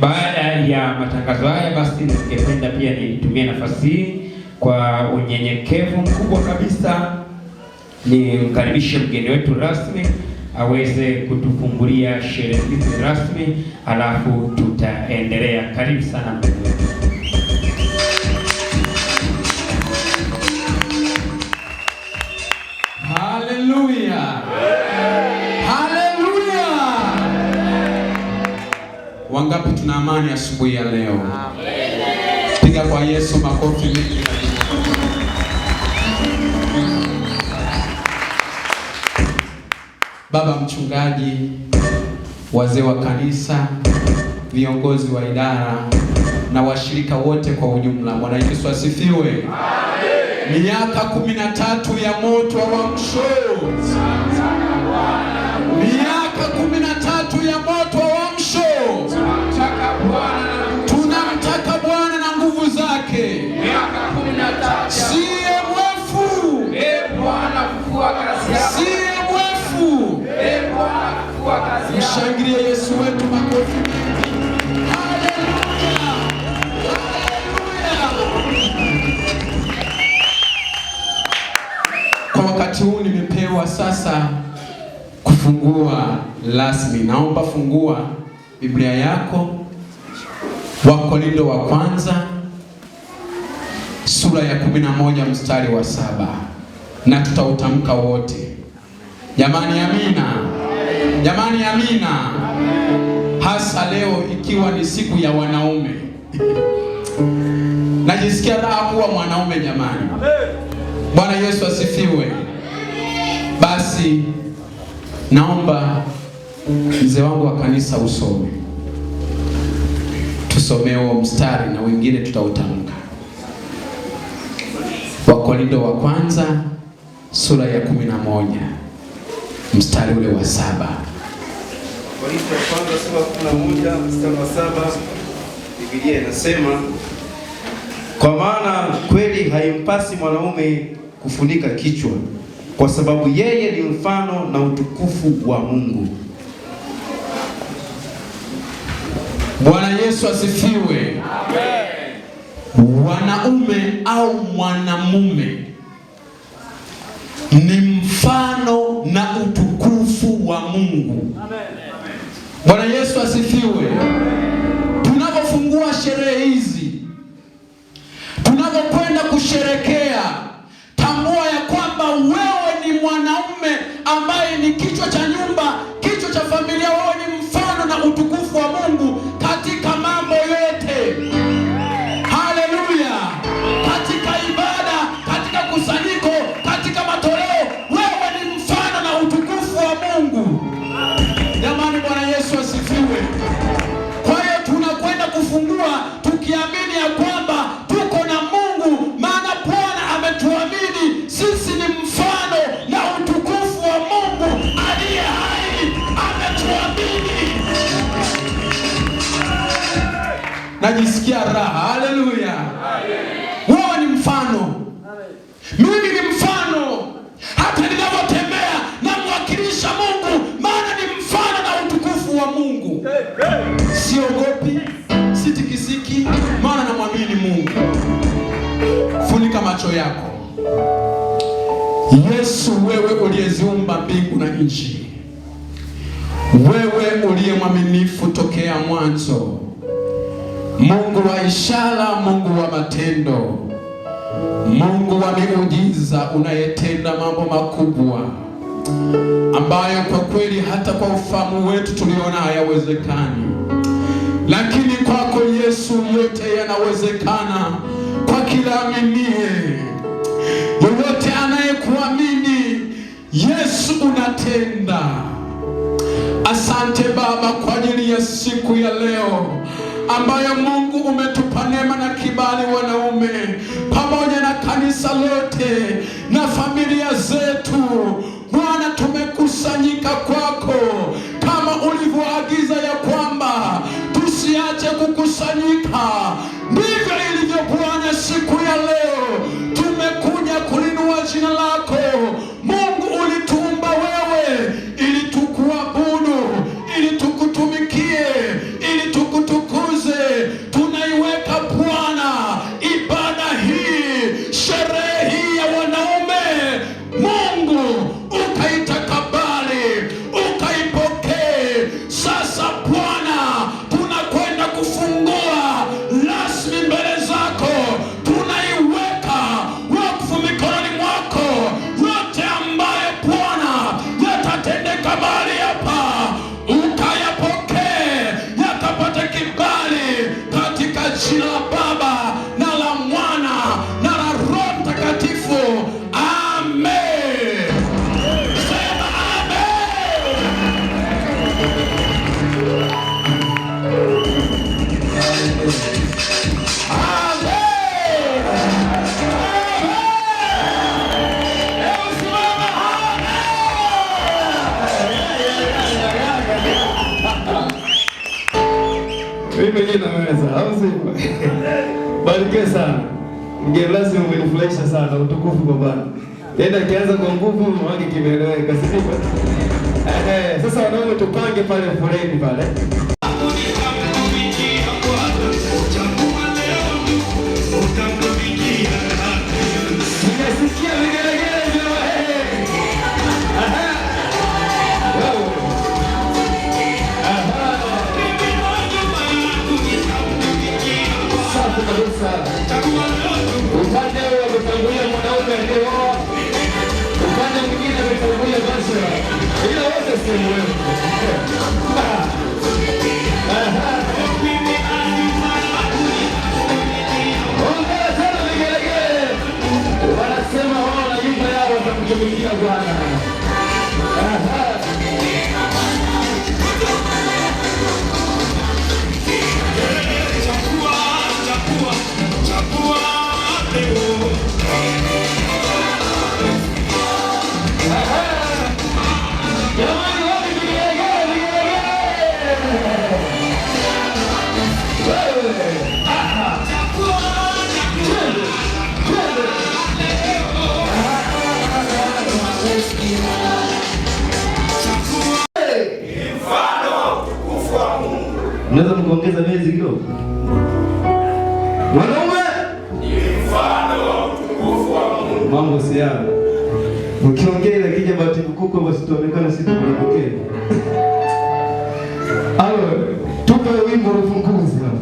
Baada ya matangazo haya, basi ningependa pia nitumie nafasi hii kwa unyenyekevu mkubwa kabisa nimkaribishe mgeni wetu rasmi aweze kutufungulia sherehe hizi rasmi, alafu tutaendelea. Karibu sana mgeni wetu. Haleluya! Haleluya! Wangapi tuna amani asubuhi ya leo? Amen. Piga kwa Yesu makofi mengi. Baba mchungaji, wazee wa kanisa, viongozi wa idara na washirika wote kwa ujumla, Bwana Yesu asifiwe. Amen. Miaka 13 ya moto wa uamsho. Miaka 13 ya moto wa uamsho. Tunamtaka Bwana na nguvu zake. Miaka 13. Sie mwefu. Bwana fufua kazi yako. Sie mwefu. Bwana fufua kazi yako. Mshangilie Yesu wetu makofi. Haleluya. Kwa wakati huu nimepewa sasa kufungua rasmi. Naomba fungua Biblia yako, Wakorintho wa kwanza sura ya 11 mstari wa 7, na tutautamka wote. Jamani, amina. Jamani, amina. Hasa leo ikiwa ni siku ya wanaume. Najisikia raha kuwa mwanaume jamani. Bwana Yesu asifiwe. Basi naomba mzee wangu wa kanisa usome. Tusomee huo mstari na wengine tutautamka. Wakorintho wa kwanza sura ya 11 mstari ule wa 7. Wakorintho wa kwanza sura 11 mstari wa 7, Biblia inasema, kwa maana kweli haimpasi mwanaume kufunika kichwa, kwa sababu yeye ni mfano na utukufu wa Mungu. Bwana Yesu asifiwe. Amen. Wanaume au mwanamume ni mfano na utukufu wa Mungu. Amen. Bwana Yesu asifiwe. Tunapofungua sherehe hizi, tunapokwenda kusherekea, tambua ya kwamba wewe ni mwanaume ambaye ni kichwa cha nyumba, kichwa cha familia. Wewe ni mfano na utukufu wa Mungu katika mambo yote. Haleluya! Katika ibada, katika kusanyiko, katika matoleo, wewe ni mfano na utukufu wa Mungu. Jamani, Bwana Yesu asifiwe. Kwa hiyo tunakwenda kufungua tukiamini ya kwamba tuko na Mungu, maana Bwana ametuamini sisi ni mfano na utukufu wa Mungu aliye hai. Ametuamini. Najisikia raha. Haleluya. Wewe ni mfano. Mimi ni mfano. Hata ninapotembea namwakilisha Mungu, maana ni mfano na utukufu wa Mungu. Siogopi, sitikisiki, maana namwamini Mungu. Funika macho yako. Yesu, wewe uliyeziumba mbingu na nchi, wewe uliye mwaminifu tokea mwanzo, Mungu wa ishara, Mungu wa matendo, Mungu wa miujiza, unayetenda mambo makubwa ambayo kwa kweli hata kwa ufahamu wetu tuliona hayawezekani, lakini kwako Yesu yote yanawezekana kwa kila aminiye. Yoyote anayekuamini Yesu unatenda. Asante Baba kwa ajili ya siku ya leo ambayo Mungu umetupa neema na kibali, wanaume pamoja na kanisa lote na familia zetu. Bwana, tumekusanyika kwako kama ulivyoagiza ya kwamba tusiache kukusanyika. Ndivyo ilivyo Bwana, siku ya leo tumekuja kulinua jina lako. Mungu, ulituumba wewe ili tukuabudu, ili tukutumikie, ili tukutukuze. jina la Baba na la Mwana na la Roho Mtakatifu. Amen. Sema amen. Mimi ninaweza, au sivyo? Barikiwe sana. Mgeni rasmi umenifurahisha sana, utukufu kwa Bwana. Yenda kianza kwa nguvu, mwage kimeeleweka, sivyo? Sasa wanaume tupange pale foleni pale. Nikasikia vigelegele vya upande wa kutangulia mwanaume alioa, upande mwingine ametangulia bachelor, ila wote si muhimu. Ongea tena vigelegele, wanasema wao na nyumba yao watamtumikia Bwana. Unaweza mkuongeza miezi kidogo? Mwanaume ni mfano mtukufu wa Mungu. Mambo si yao. Ukiongea ile kija bahati kukuko basi tuonekane sisi tunapokea. Alo, tupe wimbo ufunguzi hapo.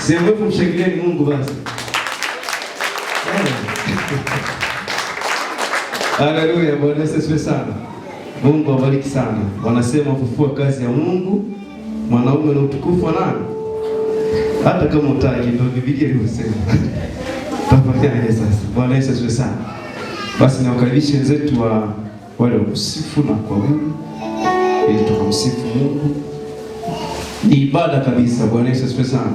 Sehemu mshangilieni Mungu basi. Haleluya, Bwana Yesu asifiwe sana. Mungu awabariki sana. Wanasema kufufua kazi ya Mungu, mwanaume na utukufu wa nani? Hata kama utaki ndio Biblia inasema. Tafadhali sasa. Bwana Yesu asifiwe sana. Basi nawakaribisha wenzetu wa wale wa kusifu na kuabudu ili tukamsifu Mungu. Ni ibada kabisa. Bwana Yesu asifiwe sana.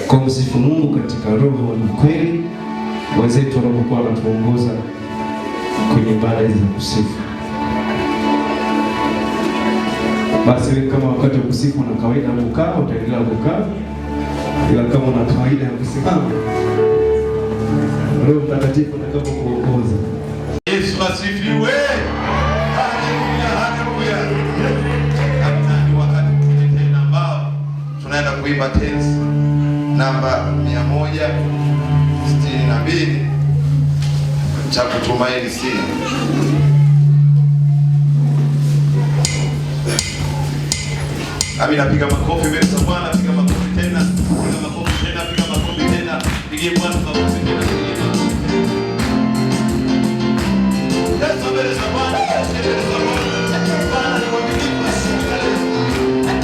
Kwa msifu Mungu katika roho na kweli, wenzetu wanapokuwa wanatuongoza kwenye ibada hizi za kusifu. Basi wewe kama wakati wa kusifu na kawaida ya kukaa, utaendelea kukaa. Ila kama una kawaida ya kusimama, Roho Mtakatifu atakapokuongoza asifiwe. Haleluya, haleluya. Kabisa ni wakati mwingine tena ambao tunaenda kuimba tenzi namba 162 cha kutumaini sina. Ami napiga makofi mbele za Bwana, piga makofi tena, piga makofi tena, piga makofi tena. Pigie Bwana makofi tena. Yesu mbele za Bwana, mbele za Bwana. Bwana ni mwaminifu asifiwe.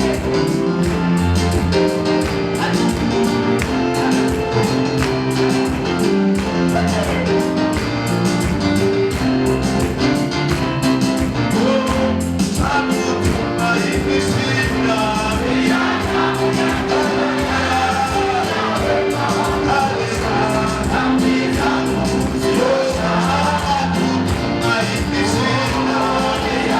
Yeah.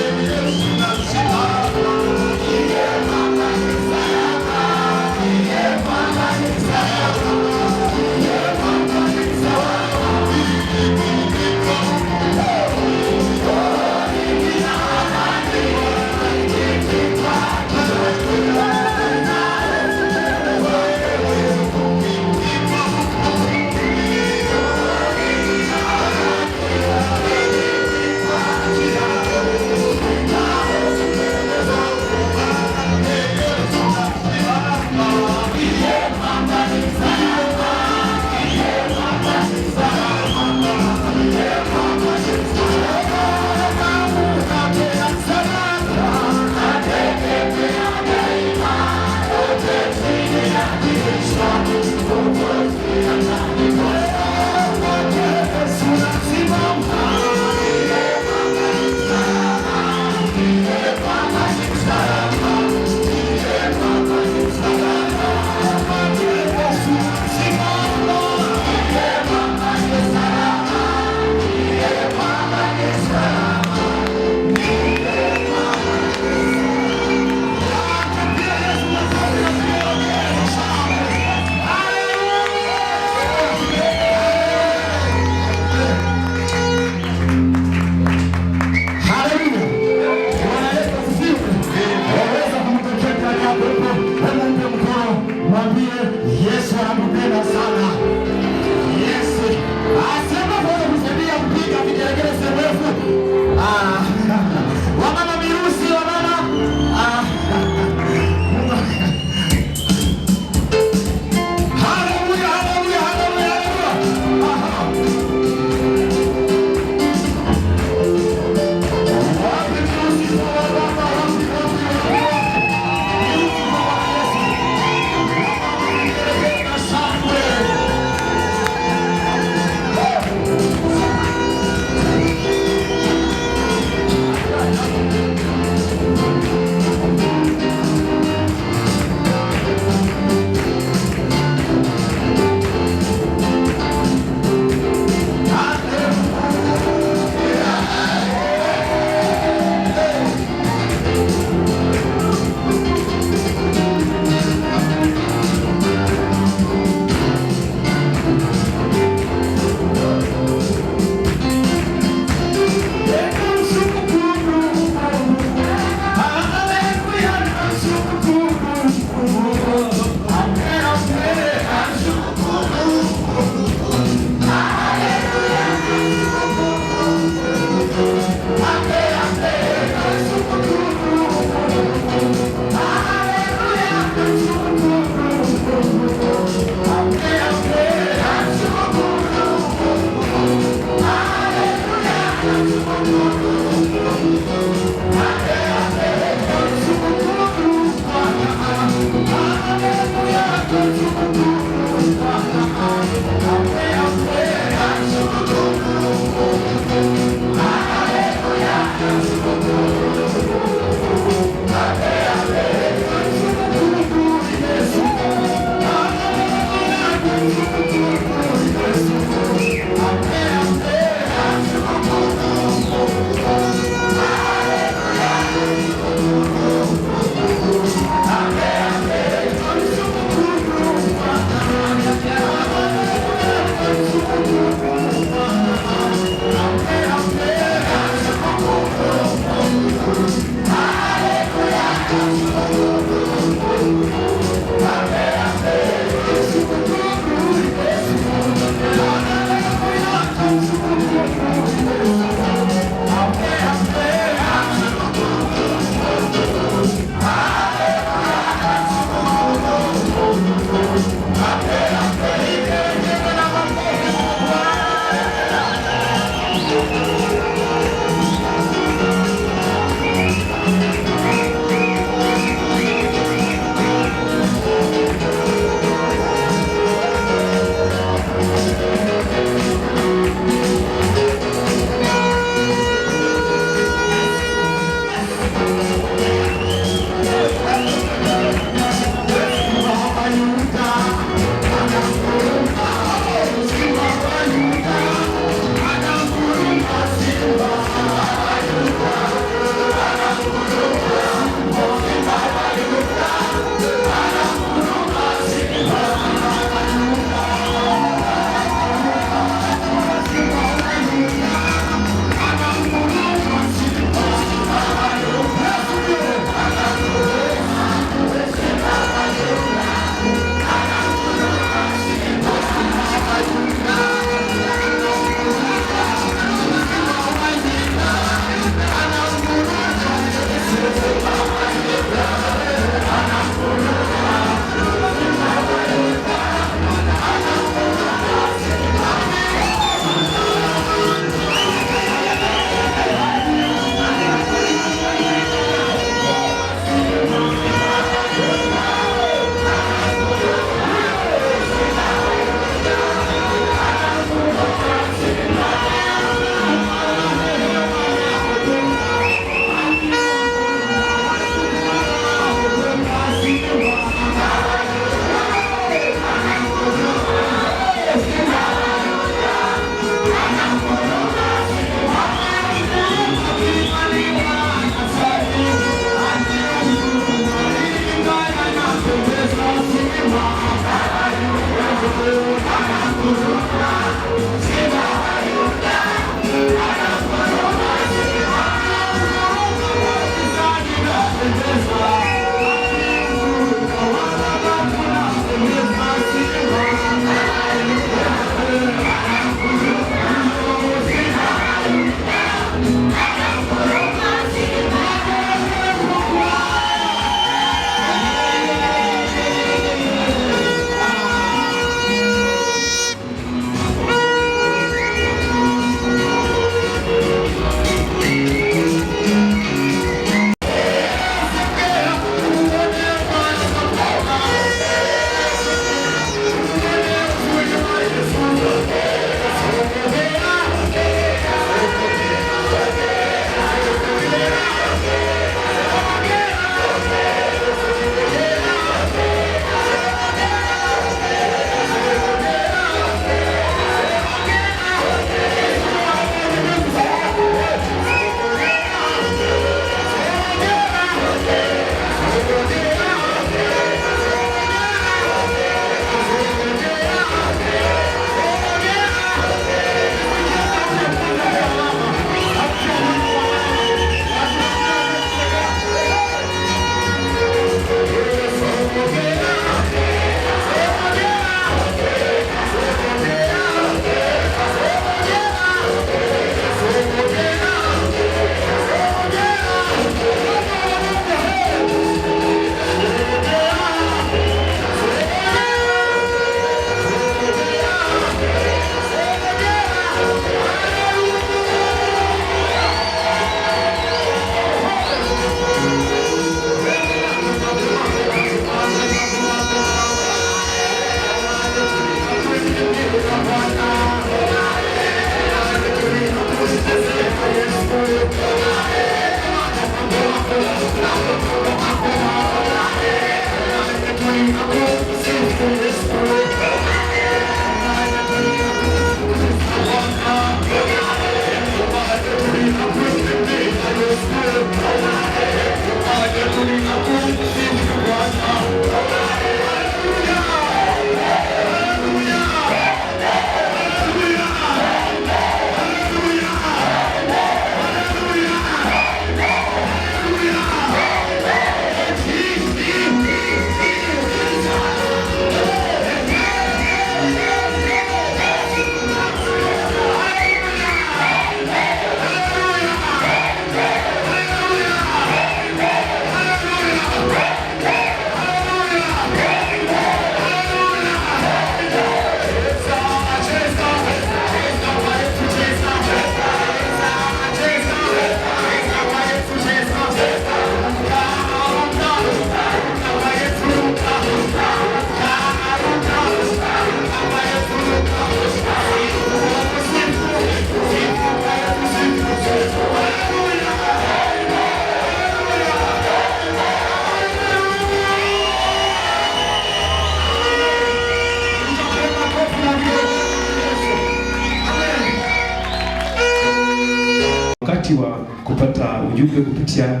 wakati wa kupata ujumbe kupitia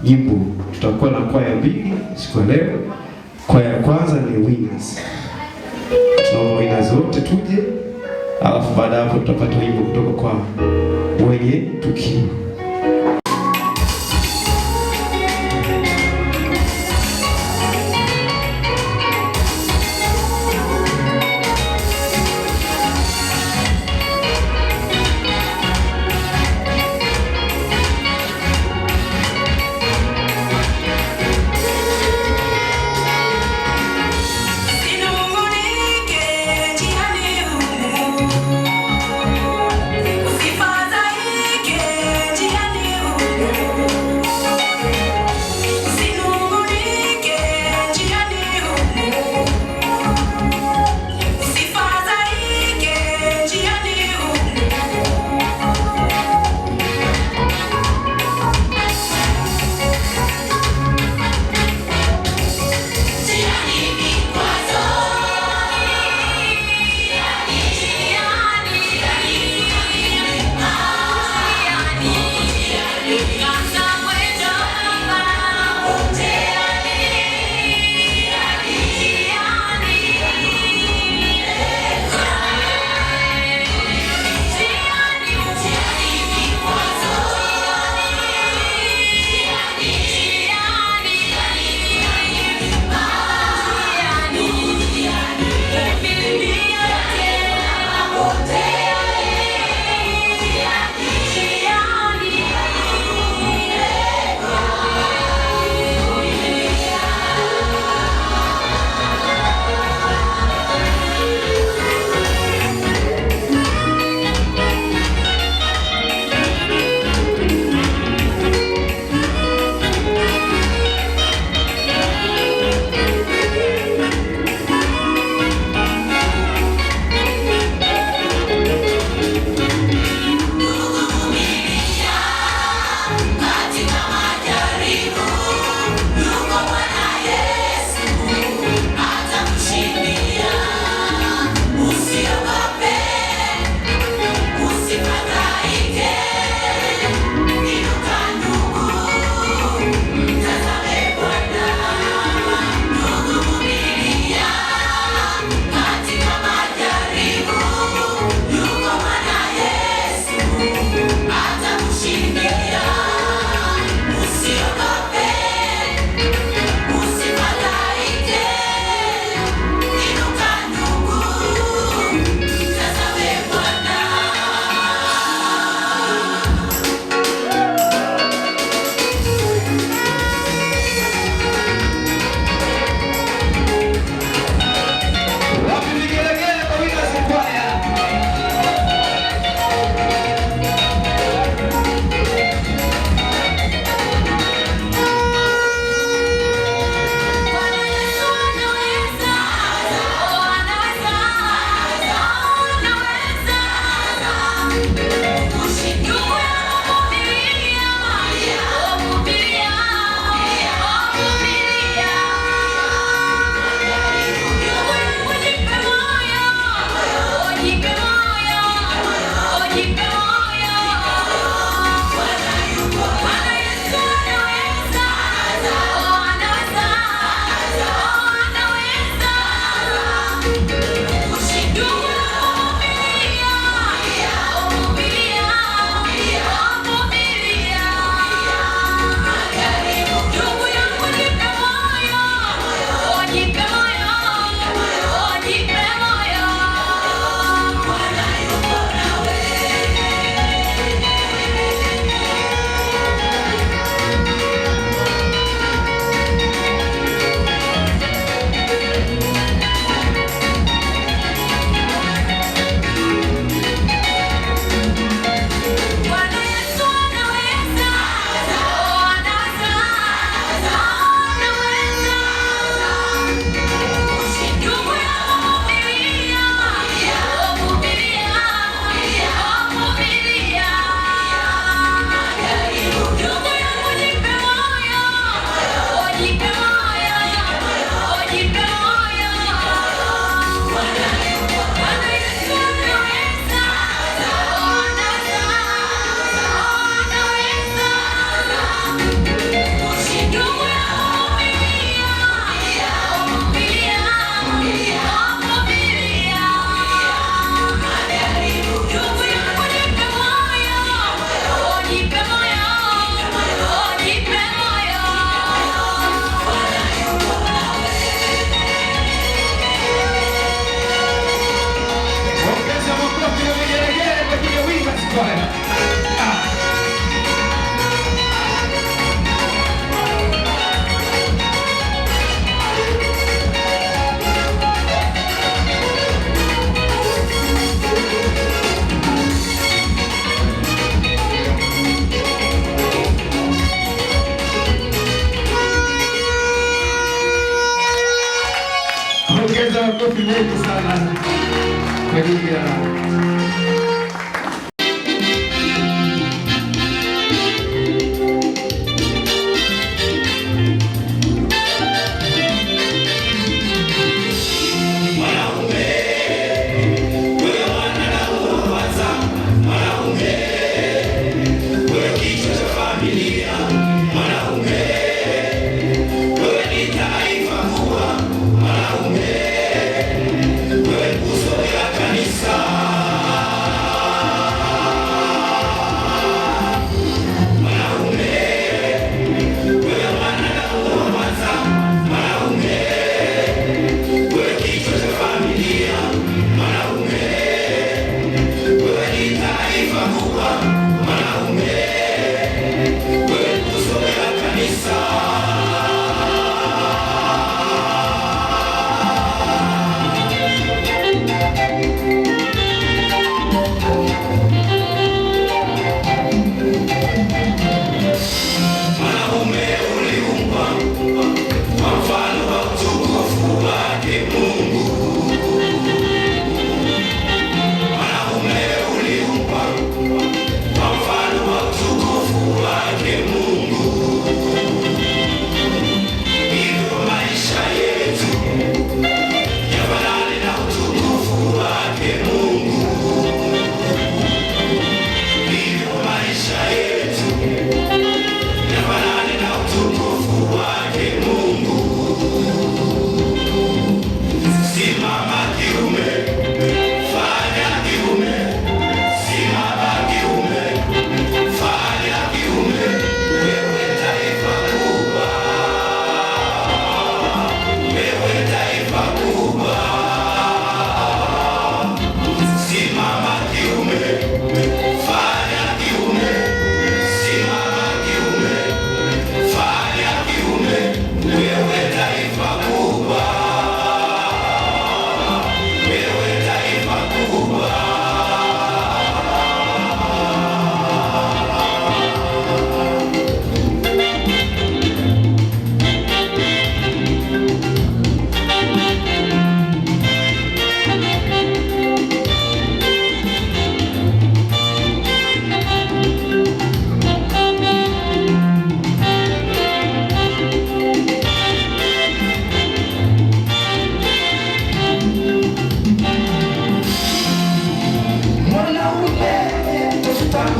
nyimbo. Tutakuwa na kwaya mbili siku ya leo. Kwaya ya kwanza ni Winners. Tunaomba Winners wote tuje, alafu baada hapo tutapata wimbo kutoka kwa wenye tukio. Usifa zaike sana kwa ajili ya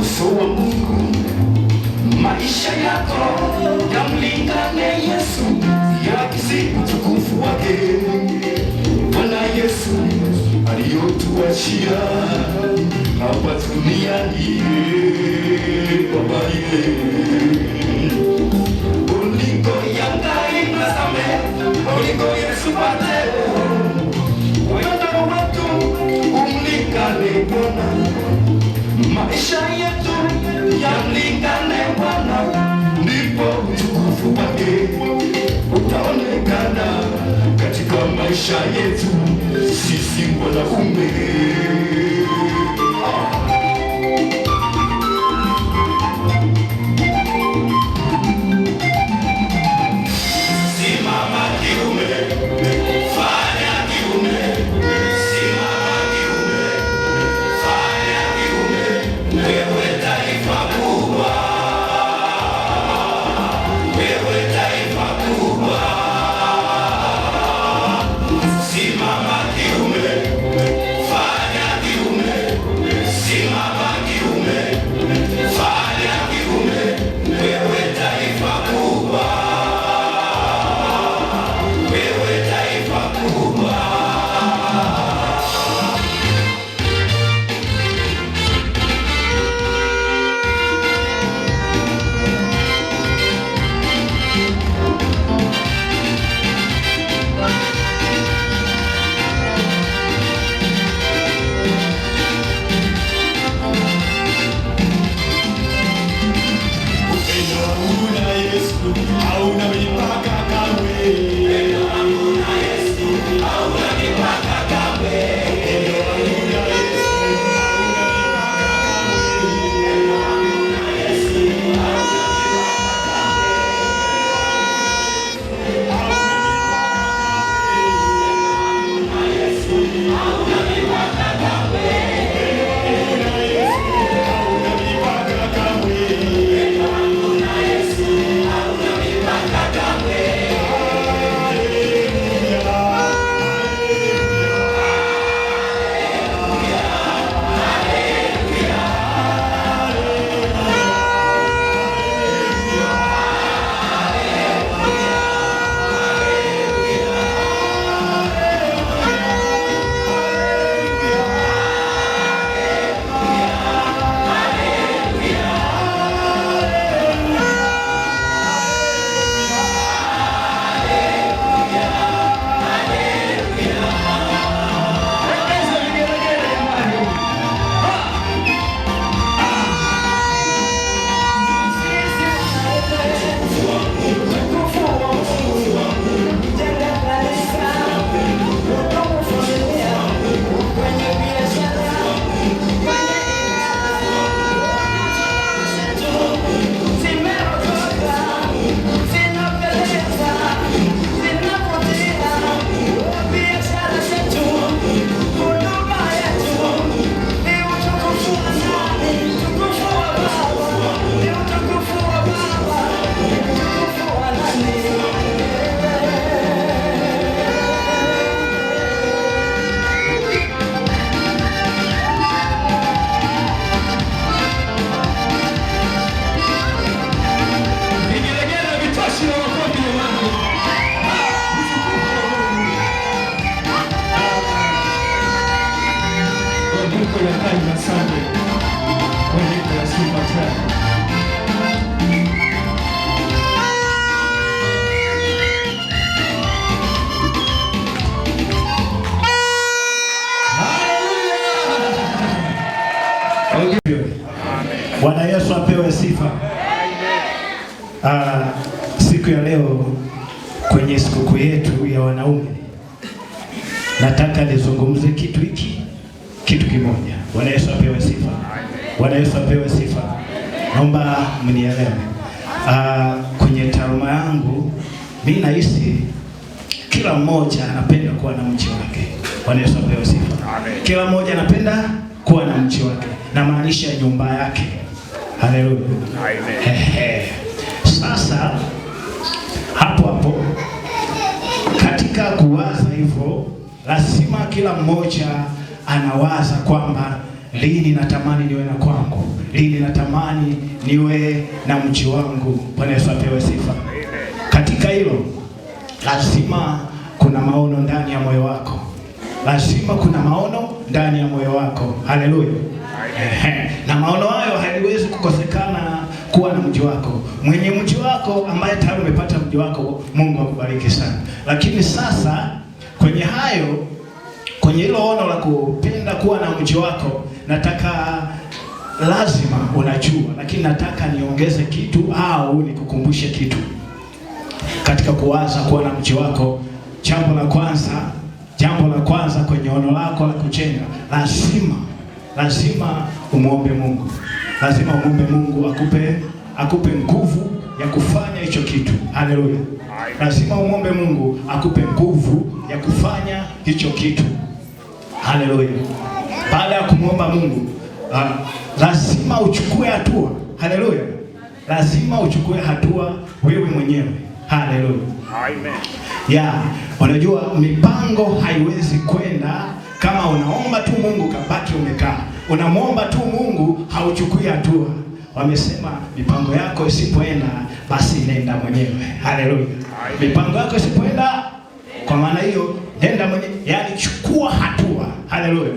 uso wa Mungu, maisha yako yamlingane Yesu, yakisi utukufu wake. Bwana Yesu aliyotuachia hapa duniani, Baba ile ulingo yangai nasame, ulingo Yesu pateo wendo wetu umlingane Bwana, maisha yetu yamlingane Bwana, ndipo utukufu wake utaonekana katika maisha yetu sisi wanaume. Simama kiume, fanya kiume. Yesu apewe sifa. Siku ya leo kwenye sikukuu yetu ya wanaume, nataka nizungumze kitu kimoja. Bwana Yesu apewe sifa. Bwana Yesu apewe sifa. Naomba mnielewe. Kwenye taaluma yangu mimi nahisi kila mmoja anapenda kuwa na mchi wake. Bwana Yesu apewe sifa. Kila mmoja anapenda kuwa na mchi wake, na maanisha nyumba yake. Haleluya. Amen. Sasa hapo katika kuwaza hivyo, lazima kila mmoja anawaza kwamba lini natamani niwe na kwangu, lini natamani niwe na mji wangu. Bwana Yesu apewe sifa. Katika hilo lazima kuna maono ndani ya moyo wako. Lazima kuna maono ndani ya moyo wako. Haleluya. Na maono hayo haiwezi kukosekana kuwa na mji wako. Mwenye mji wako ambaye tayari umepata mji wako, Mungu akubariki sana. Lakini sasa kwenye hayo, kwenye hilo ono la kupenda kuwa na mji wako, nataka lazima unajua, lakini nataka niongeze kitu au nikukumbushe kitu. Katika kuwaza kuwa na mji wako, jambo la kwanza kwenye ono lako la kujenga, lazima umuombe Mungu. Lazima umuombe Mungu akupe nguvu ya kufanya hicho kitu. Haleluya. Lazima umuombe Mungu akupe nguvu ya kufanya hicho kitu. Haleluya. Baada ya kumwomba Mungu, lazima uchukue hatua. Haleluya. Lazima uchukue hatua wewe mwenyewe. Haleluya. Amen. Unajua mipango haiwezi kwenda kama unaomba tu Mungu kabaki umekaa. Unamwomba tu Mungu, hauchukui hatua. Wamesema mipango yako isipoenda basi nenda mwenyewe. Haleluya. Mipango yako isipoenda, kwa maana hiyo nenda mwenyewe, yani chukua hatua. Haleluya.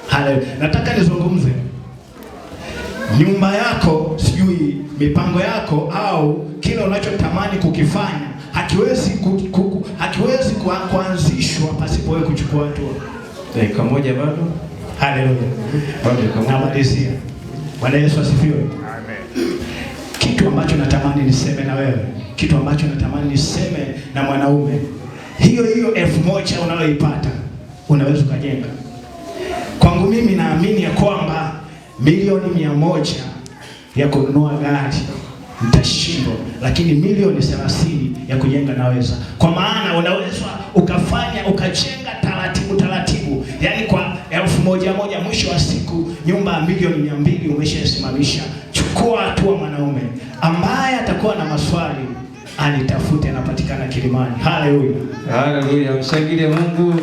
Haleluya. Nataka nizungumze nyumba yako, sijui mipango yako au kile unachotamani kukifanya hakiwezi kuanzishwa pasipo wewe kuchukua hatua. Dakika moja bado. Haleluya. Namalizia. Bwana Yesu asifiwe. Amen. Kitu ambacho natamani niseme na wewe, kitu ambacho natamani niseme na mwanaume, hiyo 1000 unayoipata unaweza kujenga. Kwangu mimi naamini ya kwamba milioni 100 ya kununua gari nitashindwa, lakini milioni 30 ya kujenga naweza. Kwa maana unaweza ukajenga taratibu, yani kwa 1000 mwisho wa siku nyumba ya milioni 200 umeshasimamisha. Chukua hatua mwanaume. Ambaye atakuwa na maswali anitafute, anapatikana Kilimani. Haleluya. Haleluya. Mshangilie Mungu.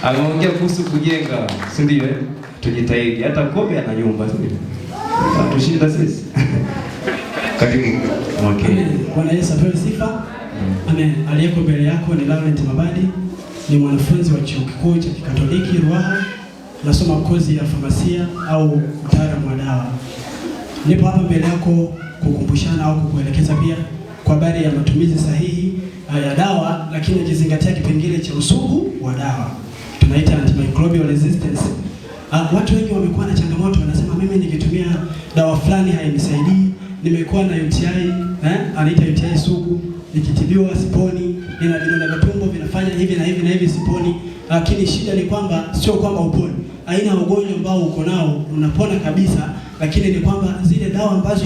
Ameongea kuhusu kujenga, si ndio? Tujitahidi. Hata Kobe ana nyumba, si ndio? Tushinda sisi. Karibu. Okay. Bwana Yesu apewe sifa. Amen. Aliyeko mbele yako ni Laurent Mabadi, ni mwanafunzi wa Chuo Kikuu cha Kikatoliki Ruaha, nasoma kozi ya famasia au mtaalamu wa dawa. Nipo hapa mbele yako kukumbushana au kukuelekeza pia kwa habari ya matumizi sahihi ya dawa, lakini ukizingatia kipengele cha usugu wa dawa. Tunaita antimicrobial resistance. Watu wengi wamekuwa na changamoto, wanasema mimi nikitumia dawa fulani hainisaidii, nimekuwa na UTI, anaita UTI sugu, nikitibiwa siponi, nina vidonda vya tumbo vinafanya hivi na hivi na hivi siponi. Lakini shida ni kwamba sio kwamba uponi. Aina ya ugonjwa ambao uko nao unapona kabisa, lakini ni kwamba zile dawa ambazo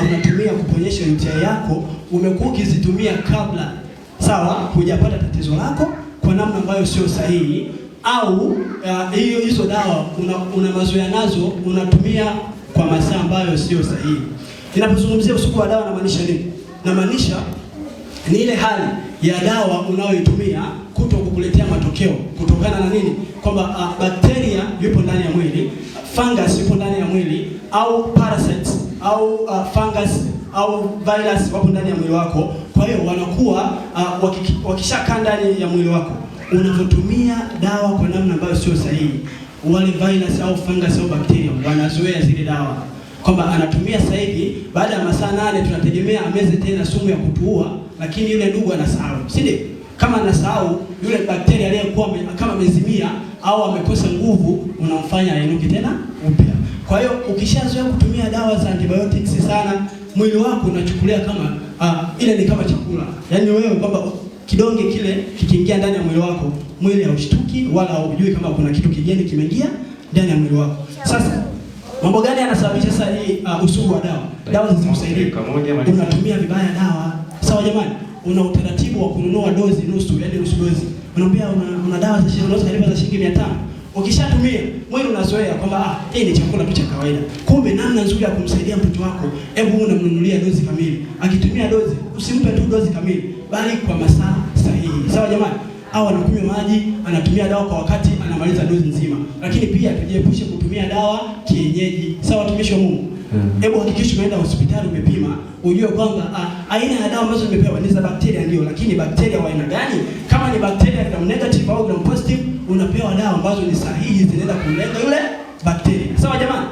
unatumia kuponyesha UTI yako umekuwa ukizitumia kabla, sawa, hujapata tatizo lako kwa namna ambayo sio sahihi, au hizo dawa una mazoea nazo unatumia kwa masaa ambayo sio sahihi. Ninapozungumzia usugu wa dawa namaanisha nini? Namaanisha ni ile hali ya dawa unayoitumia kuto kukuletea matokeo kutokana na nini? Kwamba bakteria yupo ndani ya mwili, fungus yupo ndani ya mwili, au parasites au fungus au virus wapo ndani ya mwili wako. Kwa hiyo wanakuwa wakishakaa ndani ya mwili wako, unavyotumia dawa kwa namna ambayo sio sahihi, wale virus au fungus au bakteria wanazoea zile dawa, kwamba anatumia sasa hivi, baada ya masaa 8 tunategemea ameze tena sumu ya kutuua, lakini yule ndugu anasahau, si ndio? Kama anasahau, yule bakteria aliyekuwa kama amezimia au amekosa nguvu, unamfanya ainuke tena upya. Kwa hiyo ukishazoea kutumia dawa za antibiotics sana, mwili wako unachukulia kama ile ni kama chakula. Yaani wewe kwamba kidonge kile kikiingia ndani ya mwili wako, mwili haushtuki wala hujui kama kuna kitu kigeni kimeingia ndani ya mwili wako. Sasa mambo gani yanasababisha sasa hii usugu wa dawa? Dawa zisikusaidia. Unatumia vibaya dawa. Sawa jamani? Una utaratibu wa kununua dozi nusu, yaani nusu dozi. Unaambia una dawa za shilingi karibu za shilingi 500. Ukishatumia, mwili unazoea kwamba hii ni chakula tu cha kawaida. Kumbe namna nzuri ya kumsaidia mtoto wako, hebu unamnunulia dozi kamili. Akitumia dozi, usimpe tu dozi kamili, bali kwa masaa sahihi. Sawa jamani? Au anakunywa maji, anatumia dawa kwa wakati, anamaliza dozi nzima. Lakini pia tujiepushe kutumia dawa kienyeji. Sawa watumishi wa Mungu? Hebu hakikisha umeenda hospitali umepima, ujue kwamba aina ya dawa ambazo nimepewa ni za bakteria ndio, lakini bakteria wa aina gani? Kama ni bakteria gram negative au gram positive, unapewa dawa ambazo ni sahihi zinaenda kulenga yule bakteria. Sawa jamani?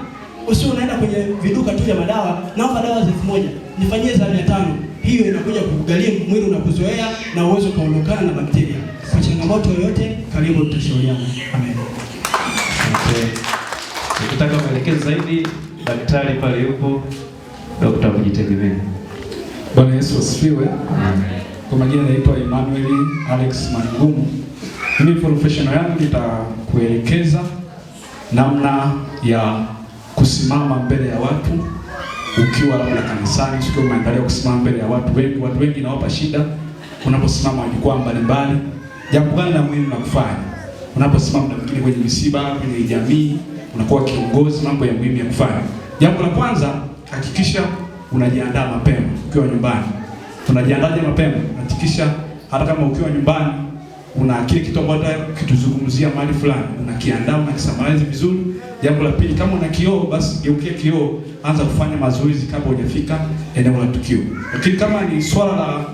Usio unaenda kwenye viduka tu vya madawa, naomba dawa za 1000, nifanyie za 500. Hiyo inakuja kugharimu mwili unakuzoea na uwezo kaondokana na bakteria. Kwa changamoto yoyote, karibu tutashauriana. Amen. Ukitaka maelekezo zaidi, daktari pale yupo, Dr. Mjitegemea. Bwana Yesu asifiwe. Kwa majina naitwa Emmanuel Alex Mangumu. Mimi professional yangu nitakuelekeza namna ya kusimama mbele ya watu ukiwa labda kanisani, sio umeandalia kusimama mbele ya watu wengi. Watu wengi nawapa shida unaposimama jukwaa mbalimbali. Jambo gani la muhimu na kufanya? Unaposimama na mwingine kwenye misiba, kwenye jamii, unakuwa kiongozi, mambo ya muhimu ya kufanya. Jambo la kwanza, hakikisha unajiandaa mapema ukiwa nyumbani. Unajiandaje mapema? Hakikisha hata kama ukiwa nyumbani una kile kitu ambacho kituzungumzia mahali fulani, unakiandaa, unakisamaliza vizuri. Jambo la pili, kama una kioo, basi geukia kioo, anza kufanya mazoezi kabla hujafika eneo la tukio. Lakini kama ni swala la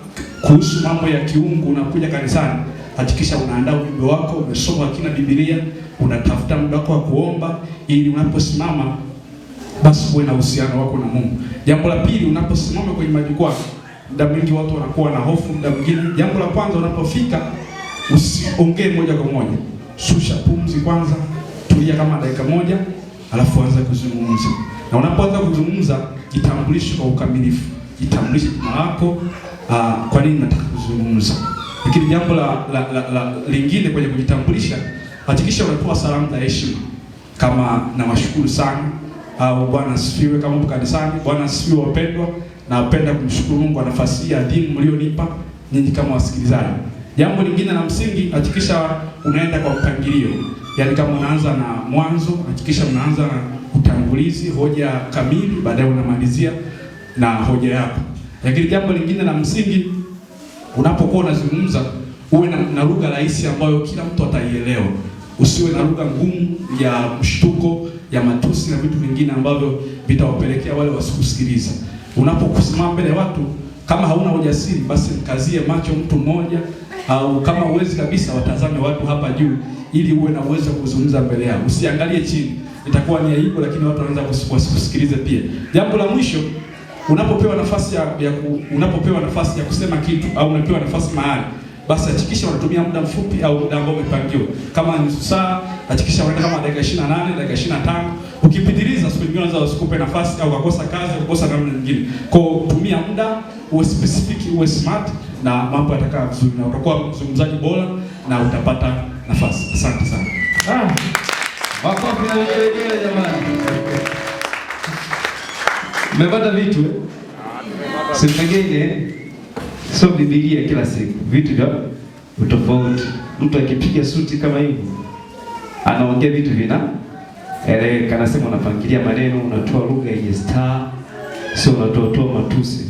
kuhusu mambo ya kiungu, unakuja kanisani, hakikisha unaandaa ujumbe wako, umesoma kina Biblia, unatafuta muda wako wa kuomba ili unaposimama basi uwe na uhusiano wako na Mungu. Jambo la pili, unaposimama kwenye majukwaa, muda mwingi watu wanakuwa na hofu muda mwingine. Jambo la kwanza, unapofika usiongee moja kwa moja. Shusha pumzi kwanza, tulia kama dakika moja, alafu anza kuzungumza. Na unapoanza kuzungumza, jitambulishe kwa ukamilifu. Jitambulishe jina lako, kwa nini nataka kuzungumza. Lakini jambo la lingine kwenye kujitambulisha, hakikisha unatoa salamu za heshima. Kama nawashukuru sana, au Bwana asifiwe kama uko kanisani. Bwana asifiwe wapendwa. Napenda kumshukuru Mungu kwa nafasi hii adhimu mlionipa nyinyi kama wasikilizaji. Jambo lingine la msingi, hakikisha unaenda kwa mpangilio. Yaani kama unaanza na mwanzo, hakikisha unaanza na utangulizi, hoja kamili, baadaye unamalizia na hoja yako. Lakini jambo lingine la msingi, unapokuwa unazungumza, uwe na lugha rahisi ambayo kila mtu ataielewa. Usiwe na lugha ngumu ya mshtuko, ya matusi na vitu vingine ambavyo vitawapelekea wale wasikusikiliza. Unapokusimama mbele ya watu, kama hauna ujasiri, basi mkazie macho mtu mmoja, au kama uwezi kabisa, watazame watu hapa juu ili uwe na uwezo kuzungumza mbele yao. Usiangalie chini. Itakuwa ni aibu, lakini watu wanaanza kusikiliza pia. Jambo la mwisho, unapopewa nafasi ya kusema kitu au unapewa nafasi mahali, basi hakikisha unatumia muda mfupi au muda ambao umepangiwa. Kama ni nusu saa, hakikisha unaenda kama dakika 28, dakika 25. Ukipitiliza, siku nyingine unaweza usikupe nafasi au ukakosa kazi, ukakosa namna nyingine. Kwa tumia muda, uwe specific, uwe smart, na mambo yatakaa vizuri na utakuwa mzungumzaji bora na utapata nafasi. Asante sana. Makofi na vigelegele jamani. Mmepata vitu Sipengine sio Biblia kila siku, vitu vya utofauti. Mtu akipiga suti kama hivi anaongea vitu kanasema unapangilia maneno, unatoa lugha yenye star, sio unatoa matusi.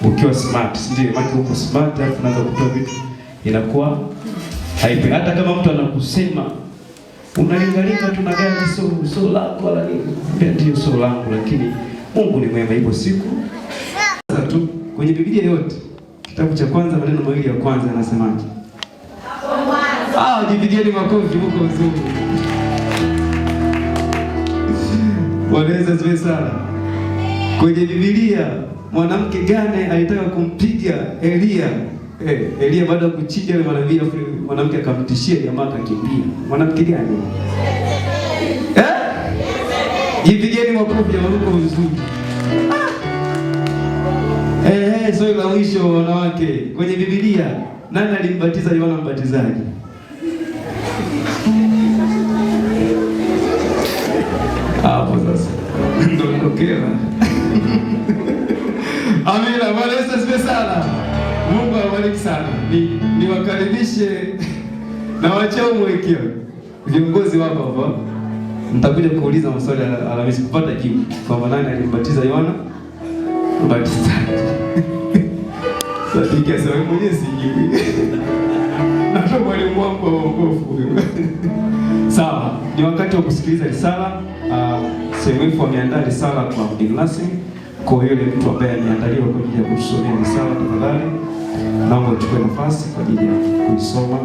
Ukiwa smart, ndio maana uko smart, alafu unaanza kutoa vitu inakuwa haipe. Hata kama mtu anakusema unalingalinga tunagani, sio lako wala nini, ndio sio langu, lakini Mungu ni mwema. Ipo siku tu kwenye Biblia yote, kitabu cha kwanza maneno mawili ya kwanza yanasemaje? Jipigieni makofi huko vizuri. Wanaweza ziwe sana. Kwenye Biblia mwanamke gani alitaka kumpiga Elia? Elia baada ya kuchinja yule manabii, mwanamke akamtishia, jamaa akakimbia. Mwanamke gani? Jipigieni makofi ya waruko vizuri. Swali la mwisho wanawake, kwenye Biblia nani alimbatiza Yohana Mbatizaji? Hapo sasa ndio ndokera. Amina, Bwana Yesu asifiwe sana. Mungu awabariki sana. Niwakaribishe na wachao mwekeo viongozi wapo hapa. Nitakuja kuuliza maswali Alhamisi kupata jibu kwamba nani alimbatiza Yohana Mbatizaji. Sadiki asema mwenyewe sijui. Na mwalimu wangu wa wokovu. Sawa, ni wakati wa kusikiliza risala. CMF wameandaa risala kwa mgeni rasmi. Kwa hiyo yule mtu ambaye ameandaliwa kwa ajili ya kusomea risala, tafadhali naomba uchukue nafasi kwa ajili ya kuisoma.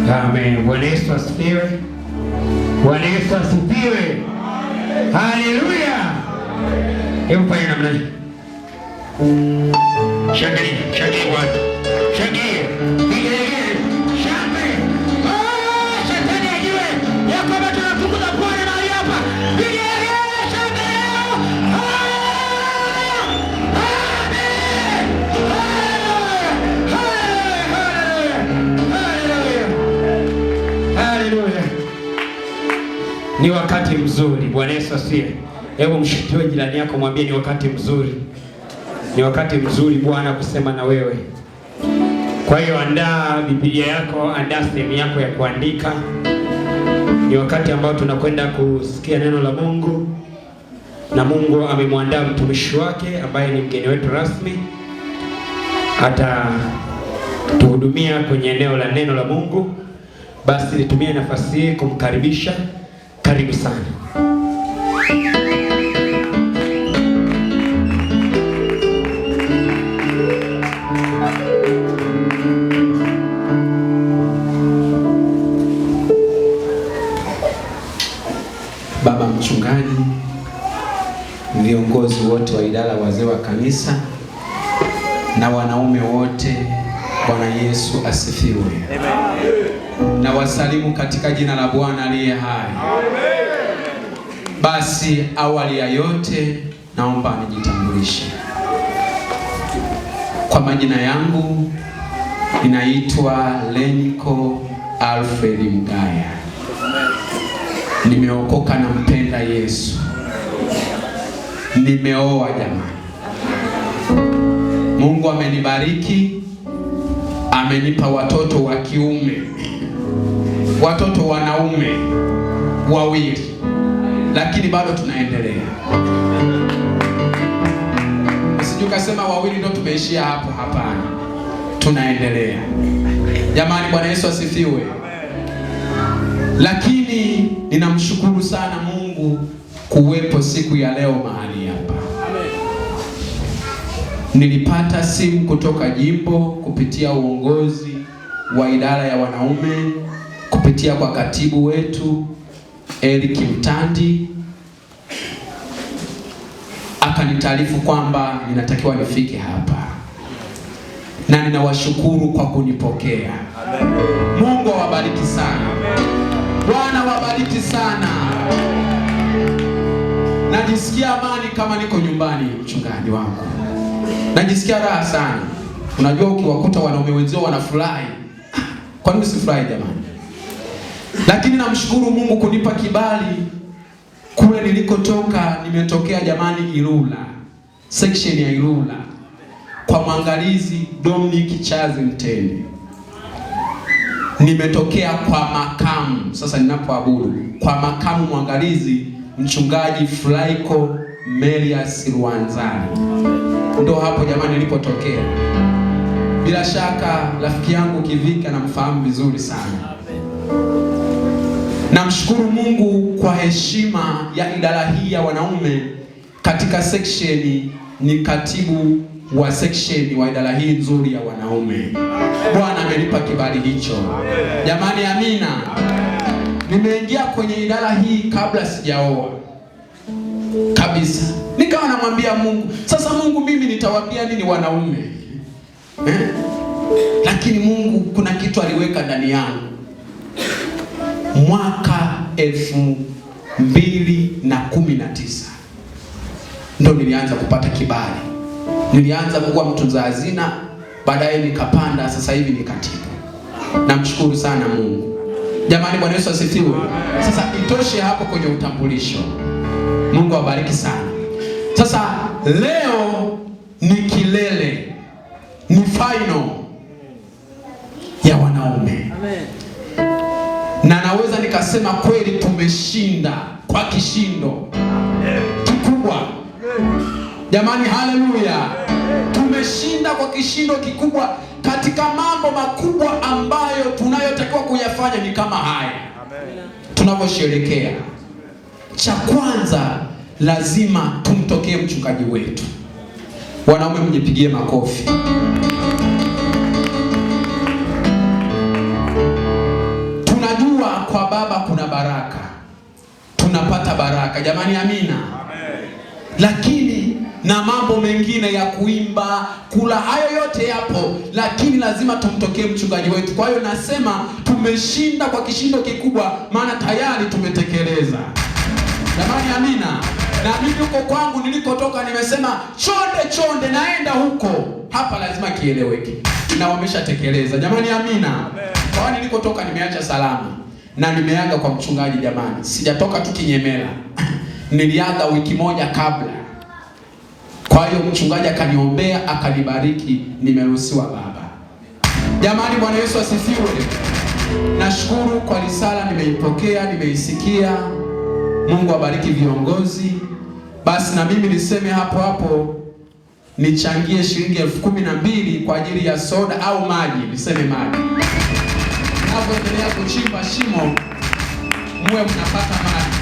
Amen. Bwana Yesu asifiwe. Bwana Yesu asifiwe. Haleluya. Hebu fanya namna hii. Shangilia Bwana. Shangilia. Piga shangwe. Shetani ajue ya kwamba tunamtukuza Bwana mahali hapa. Piga shangwe. Haleluya. Ni wakati mzuri. Bwana Yesu asifiwe. Hebu mshitue jirani yako, mwambie ni wakati mzuri. Ni wakati mzuri Bwana kusema na wewe. Kwa hiyo andaa Biblia yako, andaa sehemu yako ya kuandika. Ni wakati ambao tunakwenda kusikia neno la Mungu, na Mungu amemwandaa mtumishi wake ambaye ni mgeni wetu rasmi. Atatuhudumia kwenye eneo la neno la Mungu. Basi nitumie nafasi hii kumkaribisha. Karibu sana. Baba mchungaji, viongozi wote wa idara, wazee wa kanisa na wanaume wote, Bwana Yesu asifiwe. Amen. Na wasalimu katika jina la Bwana aliye hai. Amen. Basi awali ya yote naomba nijitambulishe. Kwa majina yangu ninaitwa Leniko Alfred Mgaya. Nimeokoka na mpenda Yesu. Nimeoa jamani. Mungu amenibariki, amenipa watoto wa kiume, watoto wanaume wawili, lakini bado tunaendelea. Usije kasema wawili ndio tumeishia hapo, hapana. Tunaendelea. Jamani, Bwana Yesu asifiwe. Lakini ninamshukuru sana Mungu kuwepo siku ya leo mahali hapa. Nilipata simu kutoka jimbo kupitia uongozi wa idara ya wanaume, kupitia kwa katibu wetu Eric Mtandi, akanitaarifu kwamba ninatakiwa nifike hapa, na ninawashukuru kwa kunipokea. Mungu awabariki sana. Bwana wabariki sana. Najisikia amani kama niko nyumbani, mchungaji wangu. Najisikia raha sana. Unajua ukiwakuta wanaume wenzao wanafurahi, kwa nini usifurahi jamani? Lakini namshukuru Mungu kunipa kibali. Kule nilikotoka, nimetokea jamani Ilula, section ya Ilula, kwa mwangalizi Dominic Chazi Mtende. Nimetokea kwa makamu, sasa ninapoabudu kwa makamu mwangalizi mchungaji Flaiko Melias Ruanzari. Ndo hapo jamani nilipotokea. Bila shaka rafiki yangu Kivika namfahamu vizuri sana. Namshukuru Mungu kwa heshima ya idara hii ya wanaume katika section. Ni katibu wa section wa idara hii nzuri ya wanaume. Bwana amenipa kibali hicho. Jamani, amina. Nimeingia kwenye idara hii kabla sijaoa kabisa. Nikawa namwambia Mungu, sasa Mungu, mimi nitawaambia nini wanaume? Lakini Mungu kuna kitu aliweka ndani yangu. Mwaka 2019 ndo nilianza kupata kibali. Nilianza kuwa mtunza hazina, baadaye nikapanda, sasa hivi ni katibu. Namshukuru sana Mungu. Jamani, Bwana Yesu asifiwe. Sasa itoshe hapo kwenye utambulisho. Mungu awabariki sana. Sasa leo ni kilele, ni final ya wanaume. Amen. Na naweza nikasema kweli tumeshinda kwa kishindo kikubwa. Jamani, haleluya. Tumeshinda kwa kishindo kikubwa katika mambo makubwa ambayo tunayotakiwa kuyafanya ni kama haya. Tunaposherehekea, cha kwanza lazima tumtokee mchungaji wetu. Wanaume mjipigie makofi. baraka, tunapata baraka. Jamani, amina. Amen. Lakini na mambo mengine ya kuimba, kula, hayo yote yapo, lakini lazima tumtokee mchungaji wetu. Kwa hiyo nasema tumeshinda kwa kishindo kikubwa, maana tayari tumetekeleza. Jamani, amina. Na mimi huko kwangu nilikotoka nimesema chonde chonde naenda huko, hapa lazima kieleweke na wameshatekeleza. Jamani, amina. Kwa nilikotoka nimeacha salama na nimeaga kwa mchungaji. Jamani, sijatoka tu kinyemela niliaga wiki moja kabla. Kwa hiyo mchungaji akaniombea, akanibariki, nimeruhusiwa baba. Jamani, Bwana Yesu asifiwe. Nashukuru kwa risala, nimeipokea, nimeisikia. Mungu abariki viongozi. Basi na mimi niseme hapo hapo nichangie shilingi 12,000 kwa ajili ya soda au maji, niseme maji. Napoendelea kuchimba shimo, muwe mnapata maji.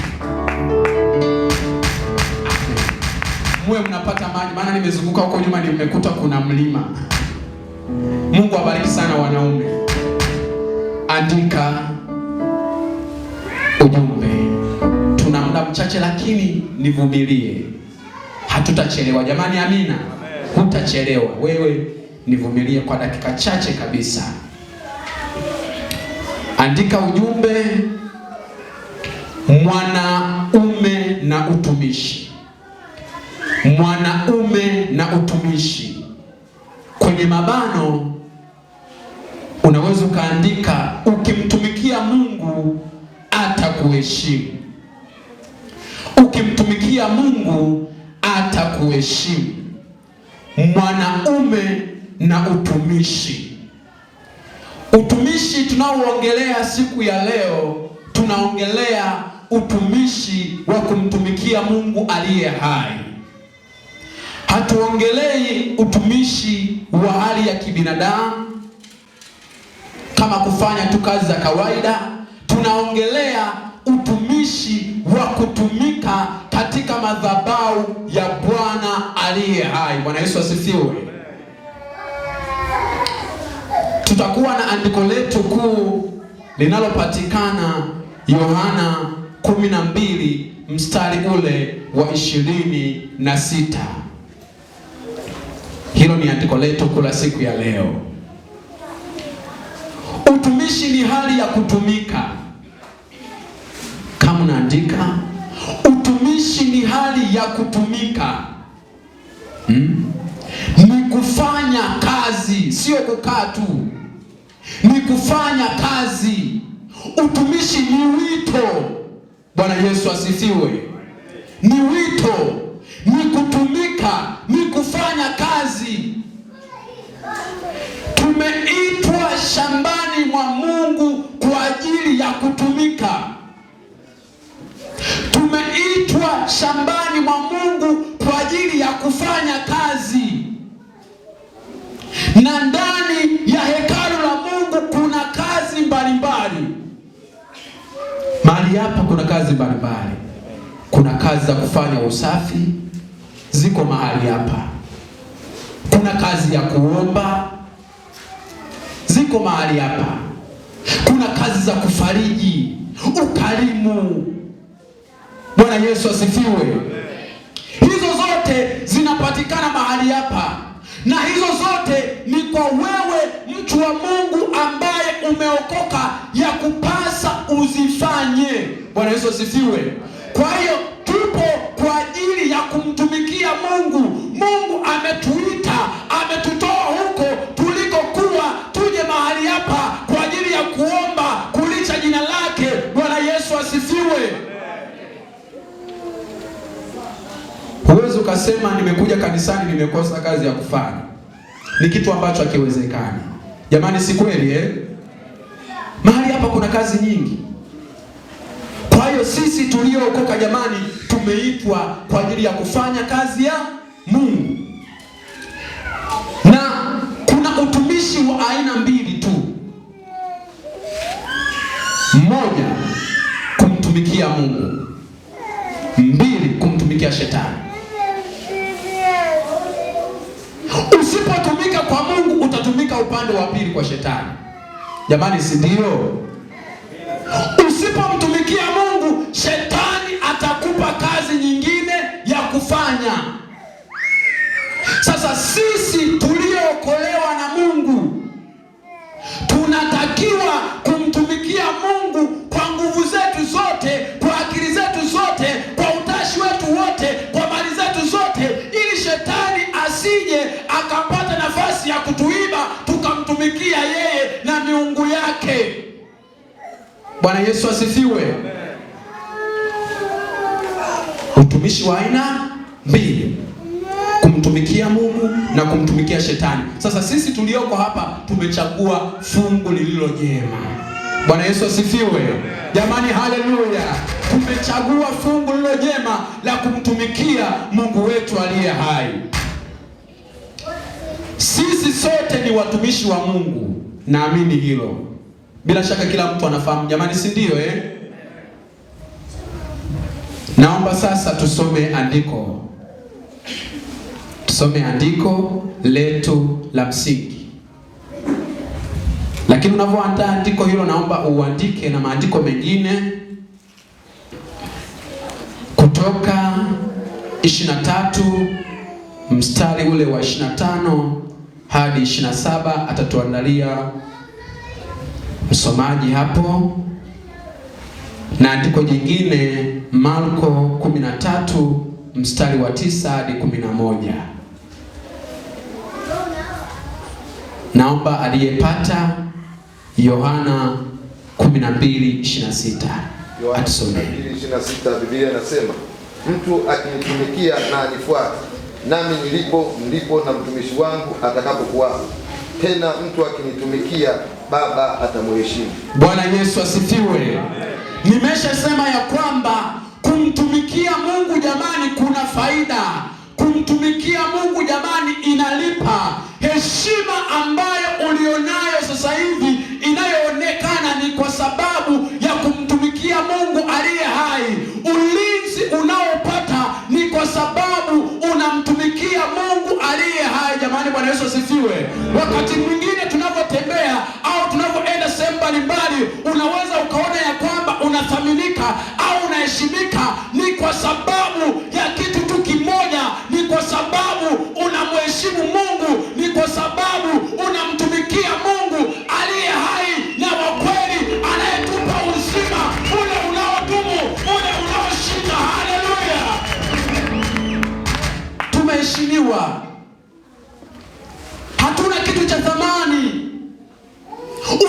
Muwe mnapata maji, maana nimezunguka huko nyuma nimekuta kuna mlima. Mungu abariki sana wanaume. Andika ujumbe. Tuna muda mchache, lakini nivumilie. Hatutachelewa. Jamani, amina. Hutachelewa. Wewe nivumilie kwa dakika chache kabisa. Andika ujumbe, mwanaume na utumishi. Mwanaume na utumishi. Kwenye mabano unaweza ukaandika ukimtumikia Mungu atakuheshimu. Ukimtumikia Mungu atakuheshimu. Mwanaume na utumishi. Utumishi tunaoongelea siku ya leo, tunaongelea utumishi wa kumtumikia Mungu aliye hai. Hatuongelei utumishi wa hali ya kibinadamu kama kufanya tu kazi za kawaida. Tunaongelea utumishi wa kutumika katika madhabahu ya Bwana aliye hai. Bwana Yesu asifiwe. Tutakuwa na andiko letu kuu linalopatikana Yohana 12 mstari ule wa 26. Hilo ni andiko letu kula siku ya leo. Utumishi ni hali ya kutumika. Kama unaandika, utumishi ni hali ya kutumika. Ni kufanya kazi, sio kukaa tu. Ni kufanya kazi. Utumishi ni wito. Bwana Yesu asifiwe. Ni wito, ni kutumika, ni kufanya kazi. Tumeitwa shambani mwa Mungu kwa ajili ya kutumika. Tumeitwa shambani mwa Mungu kwa ajili ya kufanya kazi. Na ndani ya hekalu la Mungu kuna kazi mbalimbali. Mahali hapa kuna kazi mbalimbali. Kuna kazi za kufanya usafi, ziko mahali hapa. Kuna kazi ya kuomba, ziko mahali hapa. Kuna kazi za kufariji, ukarimu. Bwana Yesu asifiwe. Hizo zote zinapatikana mahali hapa. Na hizo zote ni kwa wewe mtu wa Mungu ambaye umeokoka, ya kupasa uzifanye. Bwana Yesu asifiwe. Kwa hiyo tupo kwa ajili ya kumtumikia Mungu. Mungu ametuita, ametutoa huko tulikokuwa, tuje mahali hapa kwa ajili ya kuomba, kulicha jina lake. Bwana Yesu asifiwe. Huwezi ukasema nimekuja kanisani nimekosa kazi ya kufanya. Ni kitu ambacho hakiwezekani. Jamani, si kweli Mahali hapa kuna kazi nyingi. Kwa hiyo sisi tuliookoka, jamani, tumeitwa kwa ajili ya kufanya kazi ya Mungu. Na kuna utumishi wa aina mbili tu. Moja, kumtumikia Mungu. Mbili, kumtumikia shetani. Usipotumika kwa Mungu, utatumika upande wa pili kwa shetani. Jamani, si ndio? Usipomtumikia Bwana Yesu asifiwe. Utumishi wa aina mbili, kumtumikia Mungu na kumtumikia shetani. Sasa sisi tulioko hapa tumechagua fungu lililo jema. Bwana Yesu asifiwe. Jamani, haleluya. Tumechagua fungu lililo jema la kumtumikia Mungu wetu aliye hai. Sisi sote ni watumishi wa Mungu. Naamini hilo. Bila shaka kila mtu anafahamu. Jamani, si ndio Naomba sasa tusome andiko. Tusome andiko letu la msingi. Lakini unavyoandaa andiko hilo, naomba uandike na maandiko mengine. Kutoka 23 mstari ule wa 25 hadi 27 atatuandalia msomaji hapo, na andiko jingine Marko 13 mstari wa 9 hadi 11. Naomba aliyepata Yohana 12:26 atusomee. 12:26 Biblia inasema, mtu akinitumikia na anifuate, nami nilipo ndipo na mtumishi wangu atakapokuwa. Tena mtu akinitumikia, Baba atamheshimu. Bwana Yesu asifiwe. Nimeshasema ya kwamba kumtumikia Mungu jamani kuna faida. Kumtumikia Mungu jamani inalipa. Heshima ambayo ulionayo sasa hivi inayoonekana ni kwa sababu ya kumtumikia Mungu aliye hai. Ulinzi unaopata ni kwa sababu unamtumikia Mungu aliye hai. Jamani, Bwana Yesu asifiwe. Wakati mwingine tunapotembea au tunapoenda sehemu mbalimbali, unaweza ukaona ya kwamba unathaminika au unaheshimika ni kwa sababu ya kitu tu kimoja, ni kwa sababu unamheshimu Mungu, ni kwa sababu unamtumikia Mungu aliye hai na wa kweli, anayetupa uzima ule unaodumu, ule unaoshinda. Haleluya. Tumeheshimiwa. Hatuna kitu cha thamani.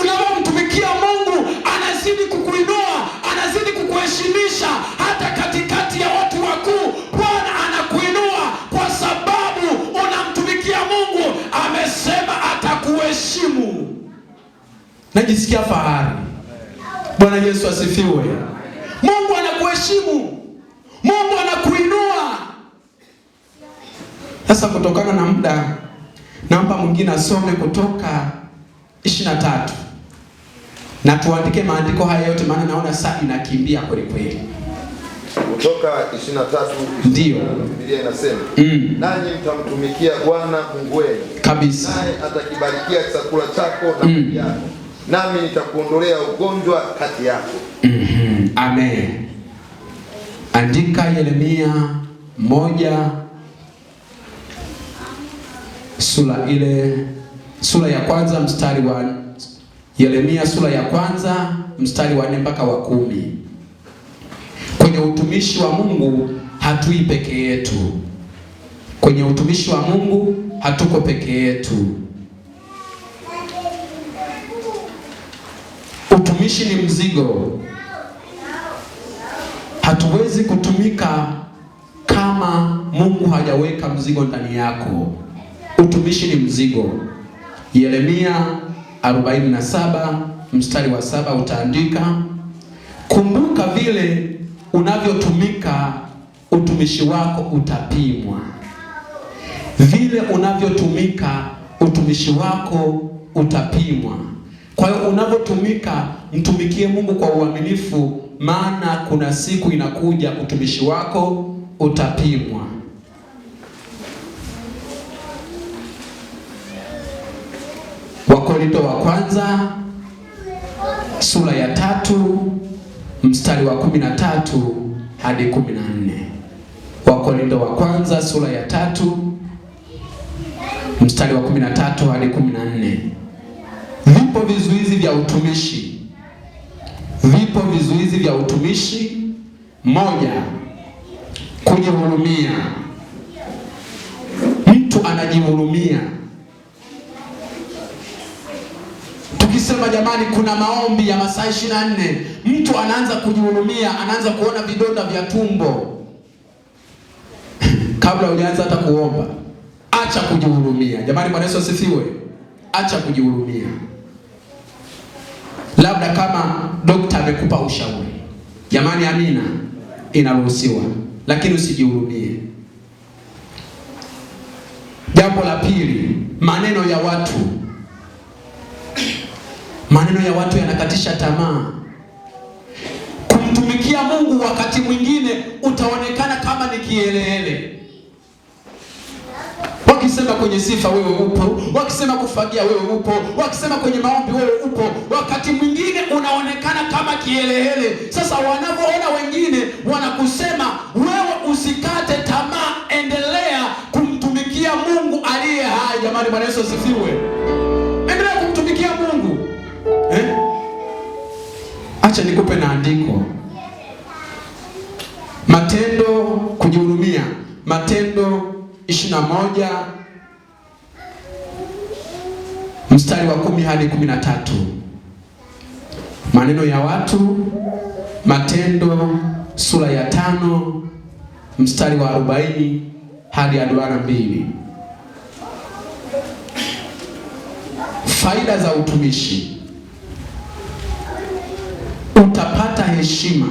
Unapomtumikia Mungu anazidi kukuinua, anazidi kukuheshimisha hata katikati ya watu wakuu. Bwana anakuinua kwa sababu unamtumikia Mungu. Amesema atakuheshimu. Najisikia fahari. Bwana Yesu asifiwe. Mungu anakuheshimu. Mungu anakuinua. Sasa kutokana na muda, naomba mwingine asome Kutoka 23 na tuandike maandiko haya yote, maana naona saa inakimbia kweli kweli. Kutoka 23 ndio Biblia inasema, nanyi mtamtumikia Bwana Mungu wenu kabisa, naye atakibarikia chakula chako na maji yako, nami nitakuondolea ugonjwa kati yako. Amen. Andika Yeremia 1 sura ya kwanza mstari wa Yeremia sura ya kwanza mstari wa 4 mpaka wa 10. Kwenye utumishi wa Mungu hatui peke yetu. Kwenye utumishi wa Mungu hatuko peke yetu. Utumishi ni mzigo. Hatuwezi kutumika kama Mungu hajaweka mzigo ndani yako. Utumishi ni mzigo. Yeremia 47 mstari wa 7 utaandika, kumbuka vile unavyotumika utumishi wako utapimwa. Vile unavyotumika utumishi wako utapimwa. Kwa hiyo unavyotumika, mtumikie Mungu kwa uaminifu, maana kuna siku inakuja utumishi wako utapimwa. Wakorintho wa kwanza sura ya 3 mstari wa 13 hadi 14. Wakorintho wa kwanza sura ya 3 mstari wa 13 hadi 14. Vipo vizuizi vya utumishi. Vipo vizuizi vya utumishi. Moja, kujihurumia. Mtu anajihurumia. Tukisema jamani, kuna maombi ya masaa 24, mtu anaanza kujihurumia, anaanza kuona vidonda vya tumbo kabla hujaanza hata kuomba. Acha kujihurumia jamani. Bwana Yesu asifiwe. Acha kujihurumia. Labda kama daktari amekupa ushauri, jamani, amina, inaruhusiwa, lakini usijihurumie. Jambo la pili, maneno ya watu. Maneno ya watu yanakatisha tamaa. Kumtumikia Mungu wakati mwingine utaonekana kama ni kielele. Wakisema kwenye sifa wewe upo, wakisema kufagia wewe upo, wakisema kwenye maombi wewe upo, wakati mwingine unaonekana kama kielele. Sasa wanavyoona wengine wanakusema wewe usikate tamaa, endelea kumtumikia Mungu aliye hai. Jamani, Bwana Yesu asifiwe. Endelea kumtumikia Mungu. Acha nikupe na andiko. Matendo, kujihurumia. Matendo 21 mstari wa 10 hadi 13. Maneno ya watu. Matendo sura ya 5 mstari wa 40 hadi 42. Faida za utumishi. Utapata heshima.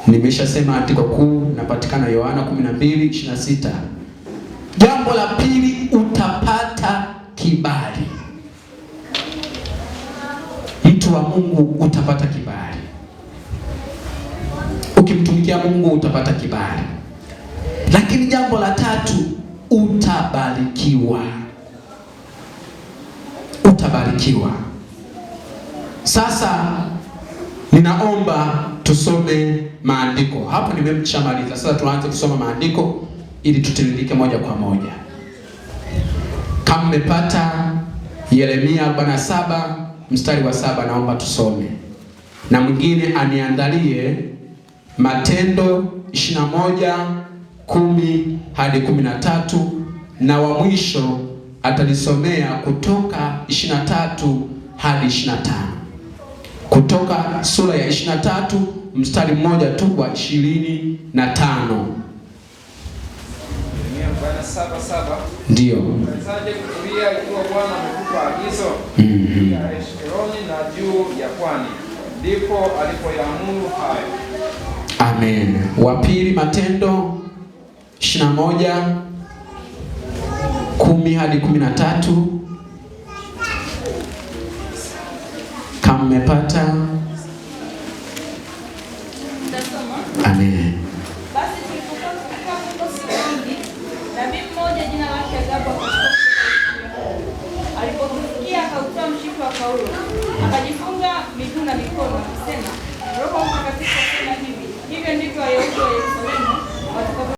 Nimeshasema andiko kuu napatikana Yohana 12:26. Jambo la pili, utapata kibali. Mtu wa Mungu utapata kibali. Ukimtumikia Mungu utapata kibali. Lakini jambo la tatu, utabarikiwa. Utabarikiwa. Sasa ninaomba tusome maandiko. Hapo nimemshamaliza. Sasa tuanze kusoma maandiko ili tutiririke moja kwa moja. Kama mmepata Yeremia 47 mstari wa 7, naomba tusome. Na mwingine aniandalie Matendo 21:10 hadi 13, na wa mwisho atalisomea Kutoka 23 hadi 25. Kutoka sura ya 23 mstari mmoja tu wa 25. Ndio. Unawezaje kuzuia ikiwa Bwana amekupa agizo ya Eshkeloni na juu ya pwani? Ndipo alipoyaamuru hayo. Amen. Wa pili, Matendo 21:10 hadi 13. Kama mmepata. Amen. Basi tulipokuwa huko Sidoni, nabii mmoja jina lake Agabo alipokusikia akautoa mshipi wa Paulo, akajifunga miguu na mikono, akisema, Roho Mtakatifu asema hivi, hivyo ndivyo Wayahudi wa Yerusalemu watakavyo.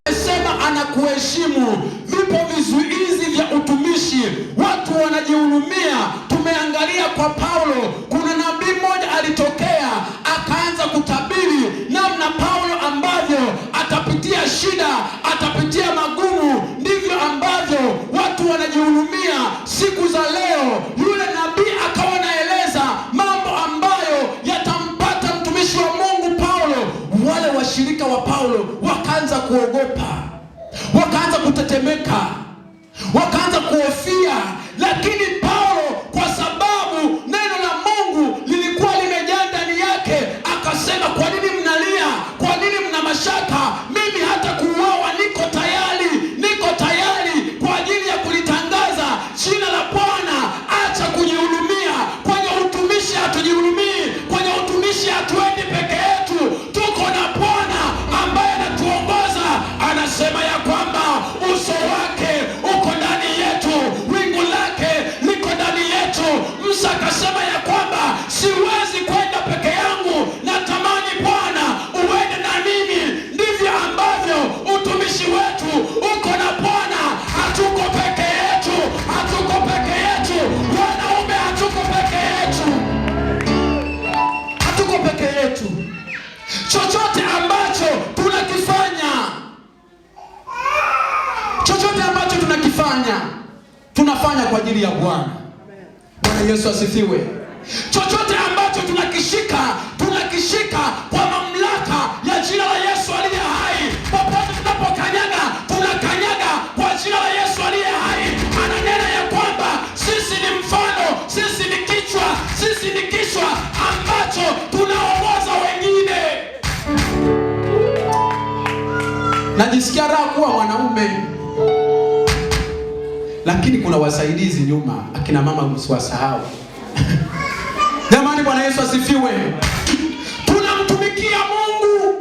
Anakuheshimu. Vipo vizuizi vya utumishi, watu wanajihurumia. Tumeangalia kwa Paulo, kuna nabii mmoja alitokea akaanza kutabiri namna Paulo ambavyo atapitia shida, atapitia magumu. Ndivyo ambavyo watu wanajihurumia siku za leo. Yule nabii akawa anaeleza mambo ambayo yatampata mtumishi wa Mungu Paulo. Wale washirika wa Paulo wakaanza kuogopa, wakaanza kutetemeka, wakaanza kuhofia. Lakini Paulo, kwa sababu neno la Mungu lilikuwa limejaa ndani yake, akasema, kwa nini mnalia? Kwa nini mna mashaka? Mimi hata kuuawa niko tayari, niko tayari kwa ajili ya kulitangaza jina la Bwana. Acha kujihurumia. Kwenye utumishi hatujihurumii, kwenye utumishi hatuendi peke yetu, tuko na Bwana ambaye anatuongoza. Anasema ya kwamba uso wake uko ndani yetu, wingu lake liko ndani yetu. Musa akasema ya kwamba siwezi kwenda peke yangu, natamani Bwana uende na mimi. Ndivyo ambavyo utumishi wetu uko na Bwana. Hatuko peke yetu, hatuko peke yetu. Wanaume, hatuko peke yetu, hatuko peke yetu. Chochote ambacho tunakifanya, chochote ambacho tunakifanya, tunafanya kwa ajili ya Bwana. Bwana Yesu asifiwe. Chochote ambacho tunakishika kwa mamlaka ya jina la Yesu aliye hai. Popote tunapokanyaga, tunakanyaga kwa jina la Yesu aliye hai. Ananena ya kwamba sisi ni mfano, sisi ni kichwa ambacho tunaongoza wengine. Najisikia raha kuwa mwanaume, lakini kuna wasaidizi nyuma, akina mama msiwasahau. Jamani, Bwana Yesu asifiwe. Tunamtumikia Mungu.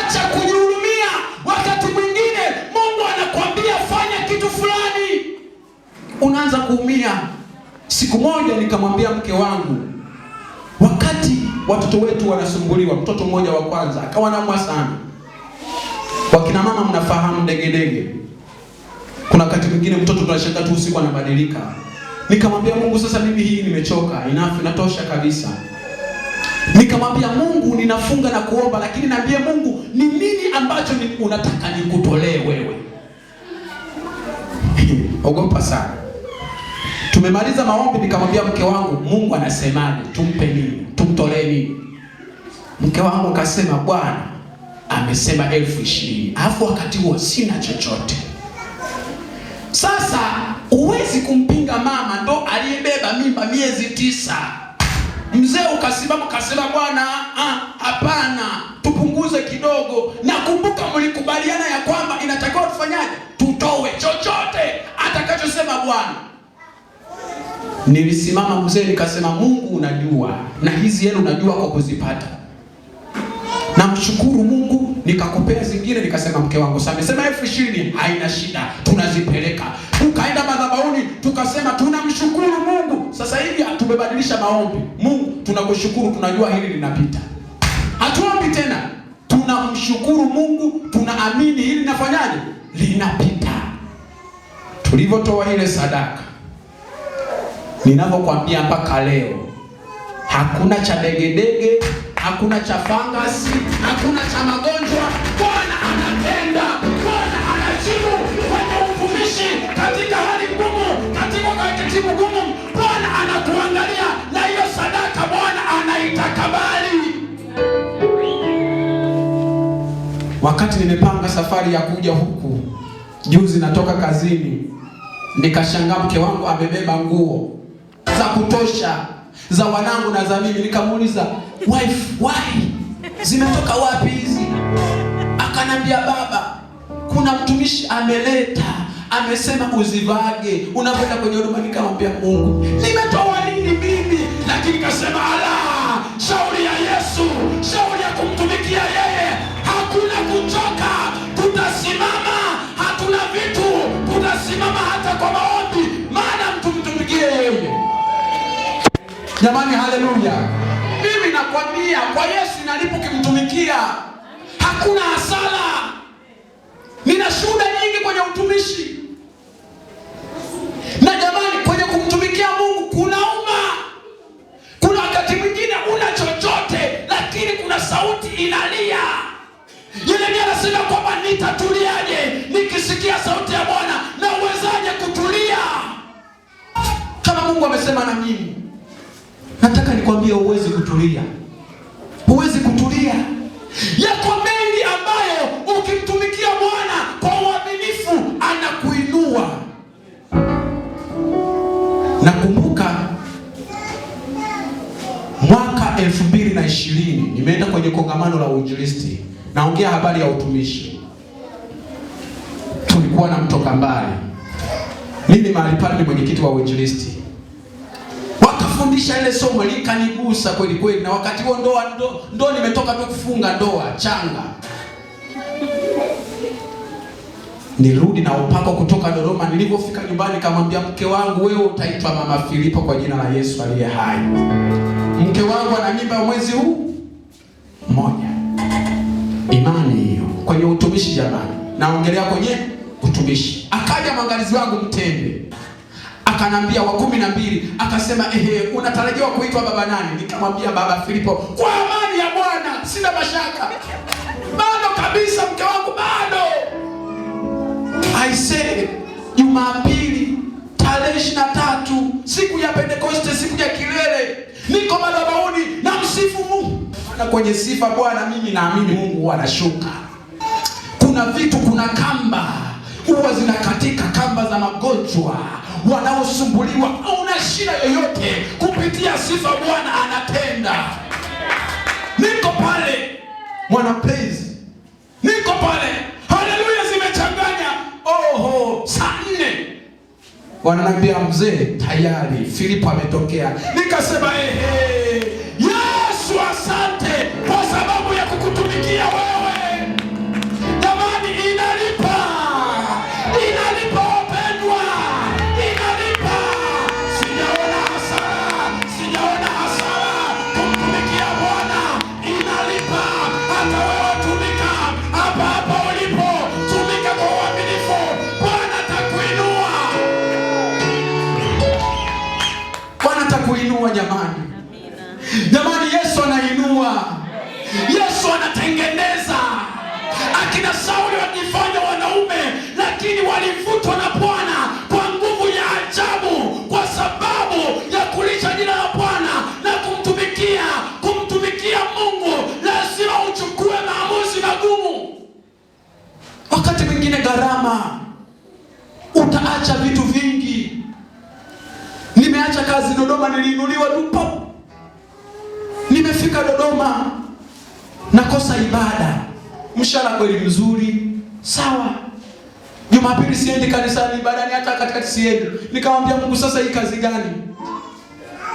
Acha kujihurumia. Wakati mwingine Mungu anakuambia fanya kitu fulani, unaanza kuumia. Siku moja nikamwambia mke wangu, wakati watoto wetu wanasumbuliwa, mtoto mmoja wa kwanza akawa anaumwa sana. Wakina mama mnafahamu degedege. Kuna wakati mwingine mtoto tunashangaa tu usiku anabadilika. Nikamwambia Mungu, sasa mimi hii nimechoka, inatosha kabisa. Nikamwambia Mungu, ninafunga na kuomba, lakini naambia Mungu ni nini ambacho unataka nikutolee wewe. Ogopa sana. Tumemaliza maombi, nikamwambia mke wangu, Mungu anasemaje? Tumpe nini? Tumtolee nini? Mke wangu akasema, Bwana amesema 20,000. Alafu wakati huo sina chochote. Sasa huwezi kumpinga mama, ndo aliyebeba mimba miezi 9. Mzee ukasimama ukasema, Bwana hapana, tupunguze kidogo. Nakumbuka mlikubaliana ya kwamba inatakiwa tufanyaje? Tutoe chochote atakachosema Bwana. Nilisimama mzee nikasema, Mungu unajua, na hizi yenu unajua kwa kuzipata. Namshukuru Mungu, nikakupea zingine. Nikasema mke wangu, sasa amesema 20,000, haina shida, tunazipeleka. Tukaenda madhabahuni tukasema tunamshukuru Mungu. Sasa hivi tumebadilisha maombi. Mungu tunakushukuru, tunajua hili linapita. Hatuombi tena, tunamshukuru Mungu, tunaamini hili linafanyaje? Linapita. Tulivyotoa ile sadaka, ninavyokuambia mpaka leo hakuna cha degedege, hakuna cha fangasi, hakuna cha magonjwa. Bwana anatenda, Bwana anajibu kwenye utumishi, katika hali ngumu, katika wakati mgumu. Bwana anakuangalia na hiyo sadaka Bwana anaitakabali. Wakati nimepanga safari ya kuja huku, juzi natoka kazini, nikashangaa mke wangu amebeba nguo za kutosha za wanangu na za mimi. Nikamuuliza, wife, why? Zimetoka wapi hizi? Akanambia, baba, kuna mtumishi ameleta, amesema uzivage unapoenda kwenye huduma. Nikamwambia, Mungu, nimetoa nini mimi? Lakini kasema, ala, shauri ya Yesu, shauri ya kumtumikia yeye. Hakuna kuchoka, tutasimama. Hatuna vitu, tutasimama hata kwa maombi, maana mtumtumikie yeye. Jamani, haleluya. Mimi nakwambia kwa Yesu inalipo kimtumikia, hakuna hasara. Nina shuhuda nyingi kwenye utumishi. Na jamani, kwenye kumtumikia Mungu kunauma. Kuna wakati mwingine una chochote, lakini kuna sauti inalia. Yule ndiye anasema kwamba nitatuliaje nikisikia sauti ya Bwana? Na uwezaje kutulia kama Mungu amesema na mimi? Nataka nikwambie, huwezi kutulia. Huwezi kutulia. Yako mengi ambayo ukimtumikia Bwana kwa uaminifu anakuinua. Nakumbuka mwaka 2020 nimeenda kwenye kongamano la uinjilisti. Naongea habari ya utumishi. Tulikuwa na mtoka mbali. Mimi mahali pale ni mwenyekiti wa uinjilisti. Wakafundisha ile somo likanigusa kweli kweli, na wakati huo ndo nimetoka tu kufunga ndoa changa. Nirudi na upako kutoka Dodoma. Nilipofika nyumbani nikamwambia mke wangu, wewe utaitwa Mama Filipo kwa jina la Yesu aliye hai. Mke wangu ana mimba mwezi huu mmoja. Imani hiyo kwenye utumishi jamani. Naongelea kwenye utumishi. Akaja mwangalizi wangu Mtende. Akanambia wa 12, akasema unatarajiwa kuitwa baba nani? Nikamwambia Baba Filipo. Kwa amani ya Bwana, sina mashaka. Bado kabisa mke wangu bado. I say Jumapili tarehe 23 siku ya Pentekoste, siku ya kilele, niko madhabahuni na msifu Mungu. Na kwenye sifa Bwana, mimi naamini Mungu huwa anashuka. Kuna vitu, kuna kamba huwa zinakatika, kamba za magonjwa, wanaosumbuliwa au na shida yoyote, kupitia sifa Bwana anatenda. Niko pale mwana praise, niko pale, haleluya, zimechanganya. Oho, saa 4 wananiambia mzee, tayari Filipo ametokea. Nikasema ehe, Yesu asante kwa sababu ya kukutumikia wewe. Jamani, inalipa, inalipa wapendwa, inalipa. Sijaona hasara, sijaona hasara kumtumikia Bwana, inalipa. Hata wewe tumika hapa hapa ulipo, tumika kwa uaminifu, Bwana atakuinua. Bwana atakuinua jamani. Jamani, Yesu anainua, Yesu anatengeneza. Akina Sauli wakifanya wanaume, lakini walivutwa na Bwana kwa nguvu ya ajabu, kwa sababu ya kulisha jina la Bwana na kumtumikia Mungu. Lazima uchukue maamuzi magumu. Wakati mwingine gharama, utaacha vitu vingi. Nimeacha kazi Dodoma, niliinuliwa tu pop. Nimefika Dodoma, nakosa ibada. Mshahara kweli mzuri, sawa. Jumapili siendi kanisani, ibadani hata katikati siendi. Nikamwambia Mungu, sasa hii kazi gani?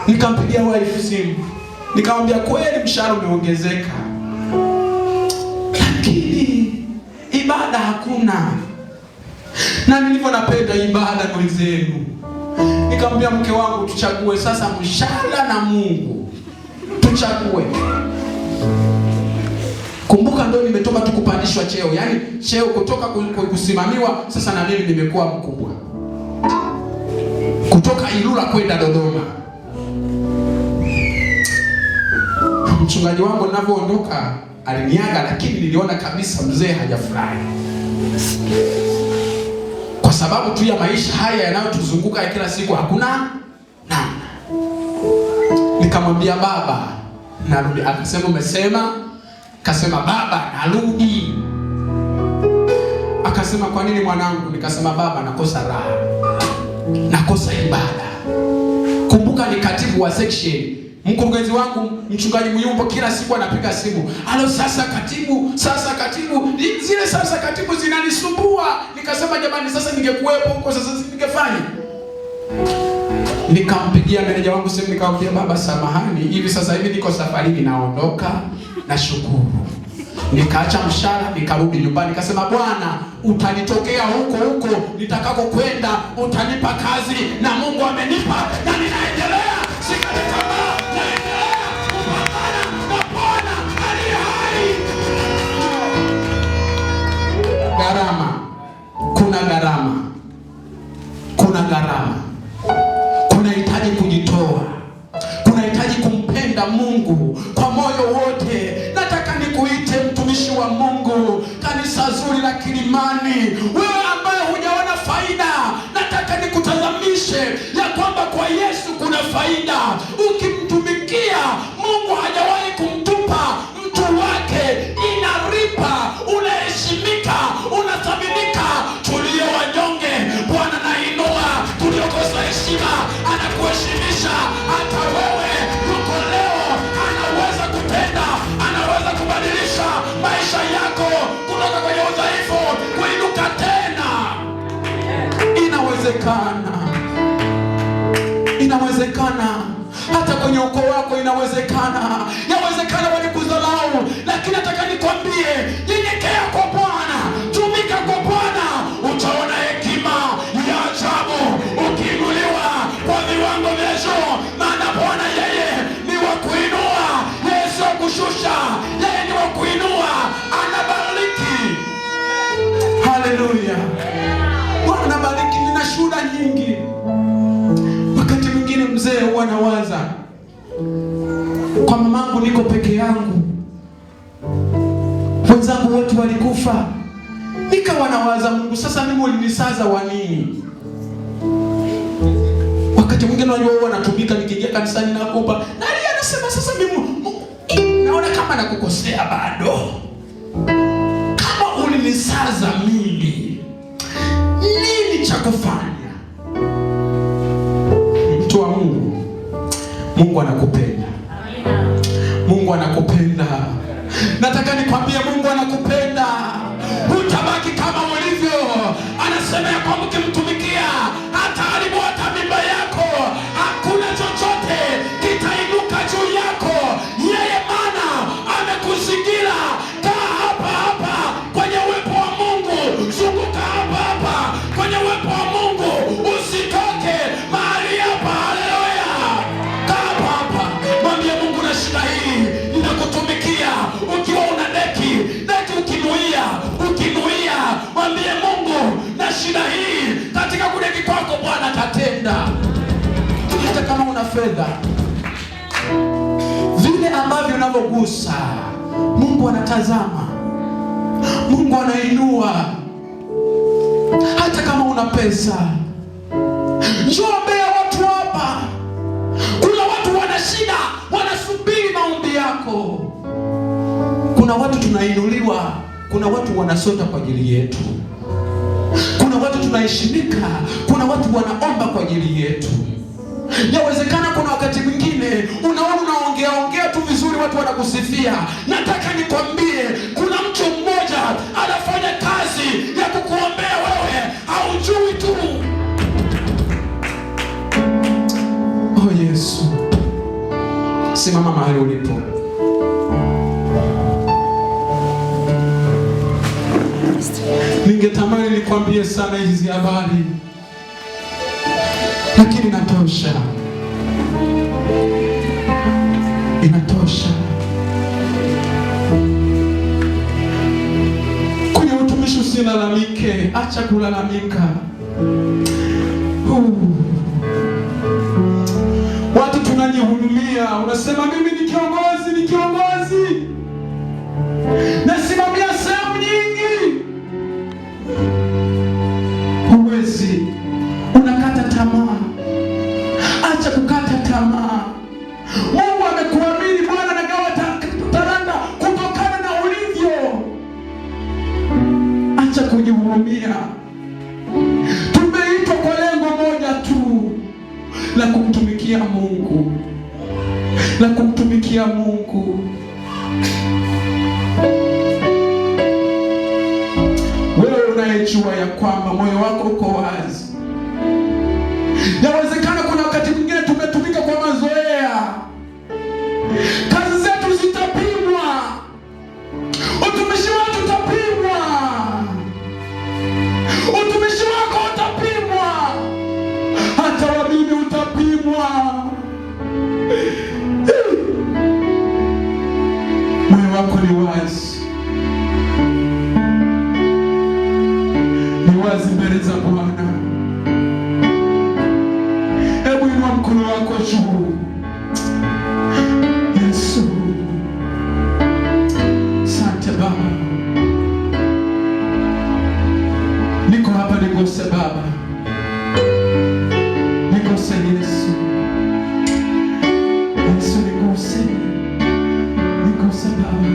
Nikampigia wife simu, nikamwambia kweli mshahara umeongezeka, lakini ibada hakuna. Na nilivyo napenda ibada mwenzenu, nikamwambia mke wangu, tuchague sasa mshahara na Mungu, tuchague. Kumbuka ndio nimetoka tu kupandishwa cheo, yani cheo kutoka kusimamiwa, sasa na mimi nimekuwa mkubwa, kutoka Ilula kwenda Dodoma. Mchungaji wangu ninapoondoka aliniaga, lakini niliona kabisa mzee hajafurahi, kwa sababu tu ya maisha haya yanayotuzunguka ya kila siku, hakuna namna. Nikamwambia baba, narudi. Akasema umesema? Akasema baba, narudi. Akasema kwa nini mwanangu? Nikasema baba, nakosa raha, nakosa ibada. Kumbuka ni katibu wa section. Mkurugenzi wangu mchungaji Muyumbo kila siku anapiga simu, alo sasa katibu, sasa katibu. Zile sasa katibu zinanisumbua. Nikasema jamani, sasa ningekuwepo huko sasa ningefanya. Nikampigia meneja wangu simu, nikamwambia baba, samahani, hivi sasa hivi niko safarini, naondoka, nashukuru. Nikaacha mshahara, nikarudi nyumbani. Nikasema Bwana, utanitokea huko huko nitakako kwenda, utanipa kazi, na Mungu amenipa na ninaendelea. Sikati tamaa, naendelea kupambana na Bwana aliye hai. Gharama, kuna gharama, kuna gharama. Kunahitaji kujitoa, kunahitaji kumpenda Mungu kwa moyo wote. Nataka nikuite mtumishi wa Mungu, kanisa zuri la Kilimani, wewe ambaye hujaona faida, nataka nikutazamishe ya kwamba kwa Yesu kuna faida. Ukimtumikia Mungu, hajawahi kumtupa mtu wake, inaripa, unaheshimika, unathaminika. Tulio wanyonge Bwana nainua, tuliokosa heshima anakuheshimisha. Hata wewe yuko leo, anaweza kutenda, anaweza kubadilisha maisha yako kutoka kwenye udhaifu kuinuka tena. Inawezekana, inawezekana. Hata kwenye ukoo wako inawezekana. Yawezekana walikudharau, lakini nataka nikwambie, nyenyekea kwa Bwana, tumika kwa Bwana, utaona hekima ya ajabu ukiinuliwa kwa viwango vya juu. Maana Bwana yeye ni wa kuinua, yeye sio kushusha, yeye ni wa kuinua, anabariki. Haleluya, Bwana anabariki. Nina shuhuda nyingi. Wakati mwingine mzee huwa nawaza, kwa mamangu niko peke yangu, wenzangu wote walikufa. Nikawa nawaza, Mungu, sasa mimi ulinisaza wa nini? Wakati Wakati mwingine unajua wewe unatumika, nikiingia kanisani nakupa. Na yeye anasema sasa mimi naona kama nakukosea bado. Kama ulinisaza mimi, nini cha kufanya? Mtu wa Mungu, Mungu anakupenda. Mungu anakupenda. Nataka nikwambie Mungu anakupenda. Hutabaki kama ulivyo. Anasema ya kwamba ukimtumikia hata haribu hata mimba yako, hakuna chochote kitainuka juu yako. Yeye maana amekuzingira. Kaa hapa hapa kwenye uwepo wa Mungu. Zunguka hapa hapa kwenye uwepo wa Mungu. Usitoke mahali hapa. Haleluya. Kaa hapa hapa. Mwambie Mungu na shida hii ninakutumikia. Ukiwa una deki ukinuia. Mwambie Mungu na shida hii katika kudeki kwako Bwana tatenda. Hata kama una fedha, vile ambavyo unavyogusa Mungu anatazama. Mungu anainua. Hata kama una pesa, njoo mbele ya watu hapa. Kuna watu wana shida, wanasubiri maombi yako. Kuna watu tunainuliwa, kuna watu wanasota kwa ajili yetu. Kuna watu tunaheshimika, kuna watu wanaomba kwa ajili yetu. Yawezekana kuna wakati mwingine unaona unaongea tu vizuri, watu wanakusifia. Nataka nikwambie kuna mtu mmoja anafanya kazi ya kukuombea wewe, haujui tu. Oh Yesu. Simama mahali ulipo. Ningetamani nikwambie sana hizi habari, lakini inatosha. Inatosha. Kwenye utumishi usilalamike, acha kulalamika. Watu tunajihudumia, unasema mimi ni kiongozi. Nasimamia sehemu nyingi. Huwezi. Unakata tamaa. Acha kukata tamaa. Mungu amekuamini, Bwana anagawa talanta kutokana na ulivyo. Acha kujihurumia. Tumeitwa kwa lengo moja tu, la kumtumikia Mungu. La kumtumikia Mungu. Wewe unayejua ya kwamba moyo wako uko wazi. Yawezekana kuna wakati mwingine tumetumika kwa mazoea. Kazi zetu zitapimwa. Utumishi wetu utapimwa. Utumishi wako utapimwa. Hata wa mimi utapimwa. Moyo wako ni wazi. Ni wazi mbele za Bwana. Hebu inua mkono wako juu. Yesu. Asante Baba. Niko hapa niguse Baba. Niguse Yesu. Yesu niguse. Niguse Baba.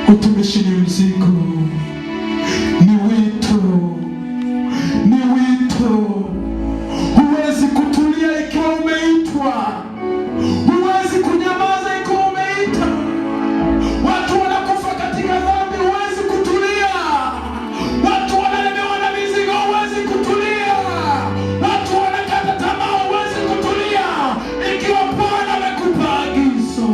Utumishi ni mzigo, ni wito, ni wito. Huwezi kutulia ikiwa umeitwa, huwezi kunyamaza ikiwa umeitwa. Watu wanakufa katika dhambi, huwezi kutulia. Watu wanalemewa na mizigo, huwezi kutulia. Watu wanakata tamaa, huwezi kutulia ikiwa Bwana amekupa agizo.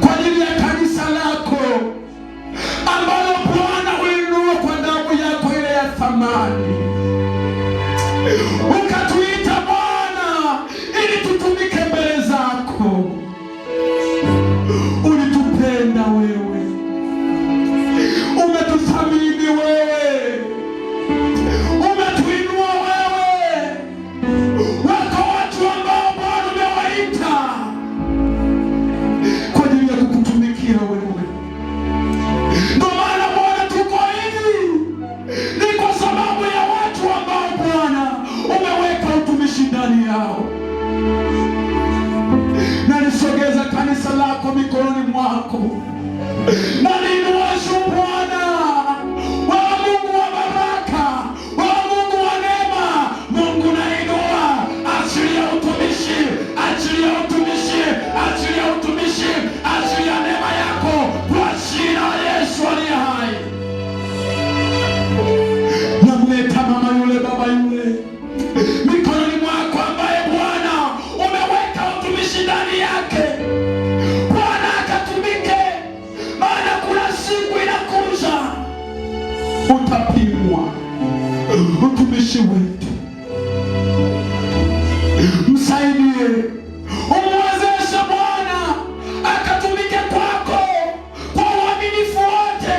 Kwa ajili ya kanisa lako ambalo Bwana ulinunua kwa damu yako ile ya thamani. Ukatuita Bwana ili tutumike mbele zako. Ulitupenda wewe, umetuthamini wewe, umetuinua wewe. Wako watu ambao Bwana umewaita kwa ajili ya kukutumikia wewe. Ndio maana Bwana tuko hivi, ni kwa sababu ya watu ambao Bwana umeweka utumishi ndani yao. Na nisogeza kanisa lako mikononi mwako, na ninuashu Bwana wa Mungu wa baraka, wa Mungu wa neema. Mungu nainua, achilia utumishi, achilia utumishi, achilia utumishi, achilia neema yako kwa jina la Yesu aliye hai. Namleta mama yule, baba yule mikononi mwako, ambaye Bwana umeweka utumishi ndani yake. Bwana akatumike, maana kuna siku inakuja utapimwa utumishi wetu. Msaidie, umwezeshe Bwana akatumike kwako kwa uaminifu wote,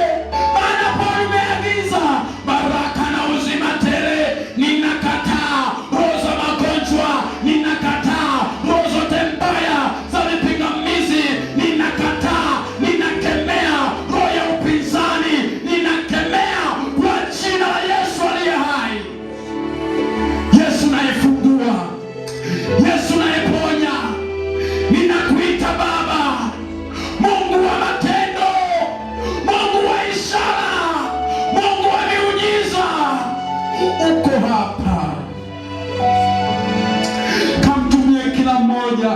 maana Bwana umeagiza baraka na uzima tele. Ninakataa roho za magonjwa, ninakataa roho zote mbaya za vipingamizi, ninakataa, ninakemea roho ya upinzani, ninakemea kwa jina la Yesu aliye hai. Yesu nayefungua, Yesu nayeponya, ninakuita Baba, Mungu wa matendo, Mungu wa ishara, Mungu wa miujiza. Uko hapa, kamtumie kila mmoja,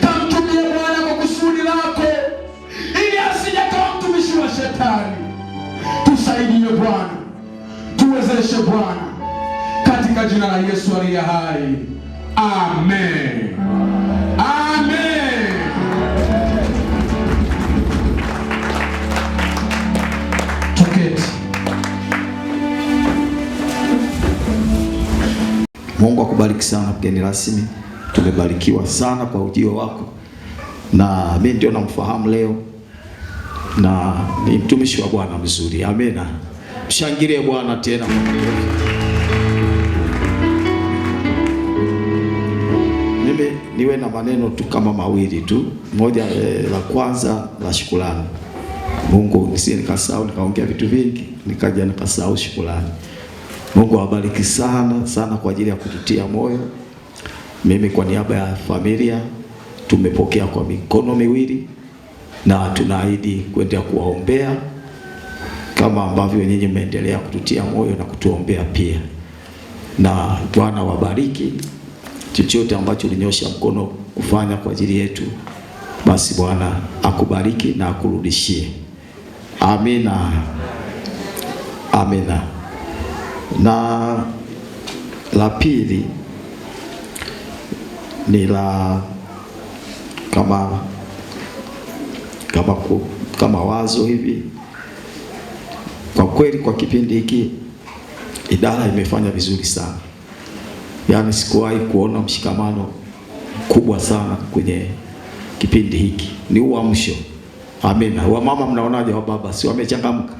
kamtumie Bwana kwa kusudi lako, ili asije kama mtumishi wa shetani. Tusaidie Bwana, tuwezeshe Bwana, katika jina la Yesu aliye hai. Amen. Amen. Tuketi. Mungu akubariki sana mgeni rasmi. Tumebarikiwa sana kwa ujio wako, na mimi ndio namfahamu leo, na ni mtumishi wa Bwana mzuri. Amina. Mshangilie Bwana tena. Mimi niwe na maneno tu kama mawili tu. Moja, la kwanza la shukrani. Mungu nisi nikasahau nikaongea vitu vingi, nikaja nikasahau shukrani. Mungu awabariki sana sana kwa ajili ya kututia moyo. Mimi kwa niaba ya familia tumepokea kwa mikono miwili, na tunaahidi kuendelea kuwaombea kama ambavyo nyinyi mmeendelea kututia moyo na kutuombea pia. Na Bwana wabariki. Chochote ambacho ulinyosha mkono kufanya kwa ajili yetu, basi Bwana akubariki na akurudishie. Amina. Amina. Na la pili ni la kama wazo hivi. Kwa kweli kwa kipindi hiki idara imefanya vizuri sana. Yaani sikuwahi kuona mshikamano kubwa sana kwenye kipindi hiki. Ni uamsho. Amina. Wa mama mnaonaje? Wa baba si wamechangamka?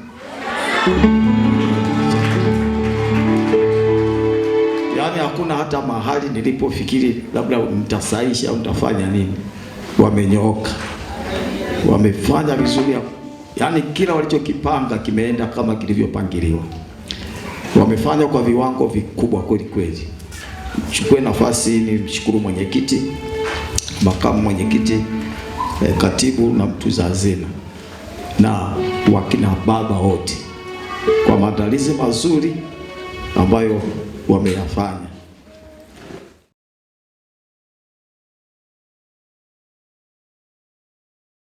Yaani hakuna Hakuna hata mahali nilipofikiri labda nitasaisha au nitafanya nini. Wamenyooka, wamefanya vizuri, yaani kila walichokipanga kimeenda kama kilivyopangiliwa. Wamefanya kwa viwango vikubwa kweli kweli. Chukue nafasi ni mshukuru mwenyekiti, makamu mwenyekiti, katibu na mtunza hazina na wakina baba wote kwa maandalizi mazuri ambayo wameyafanya.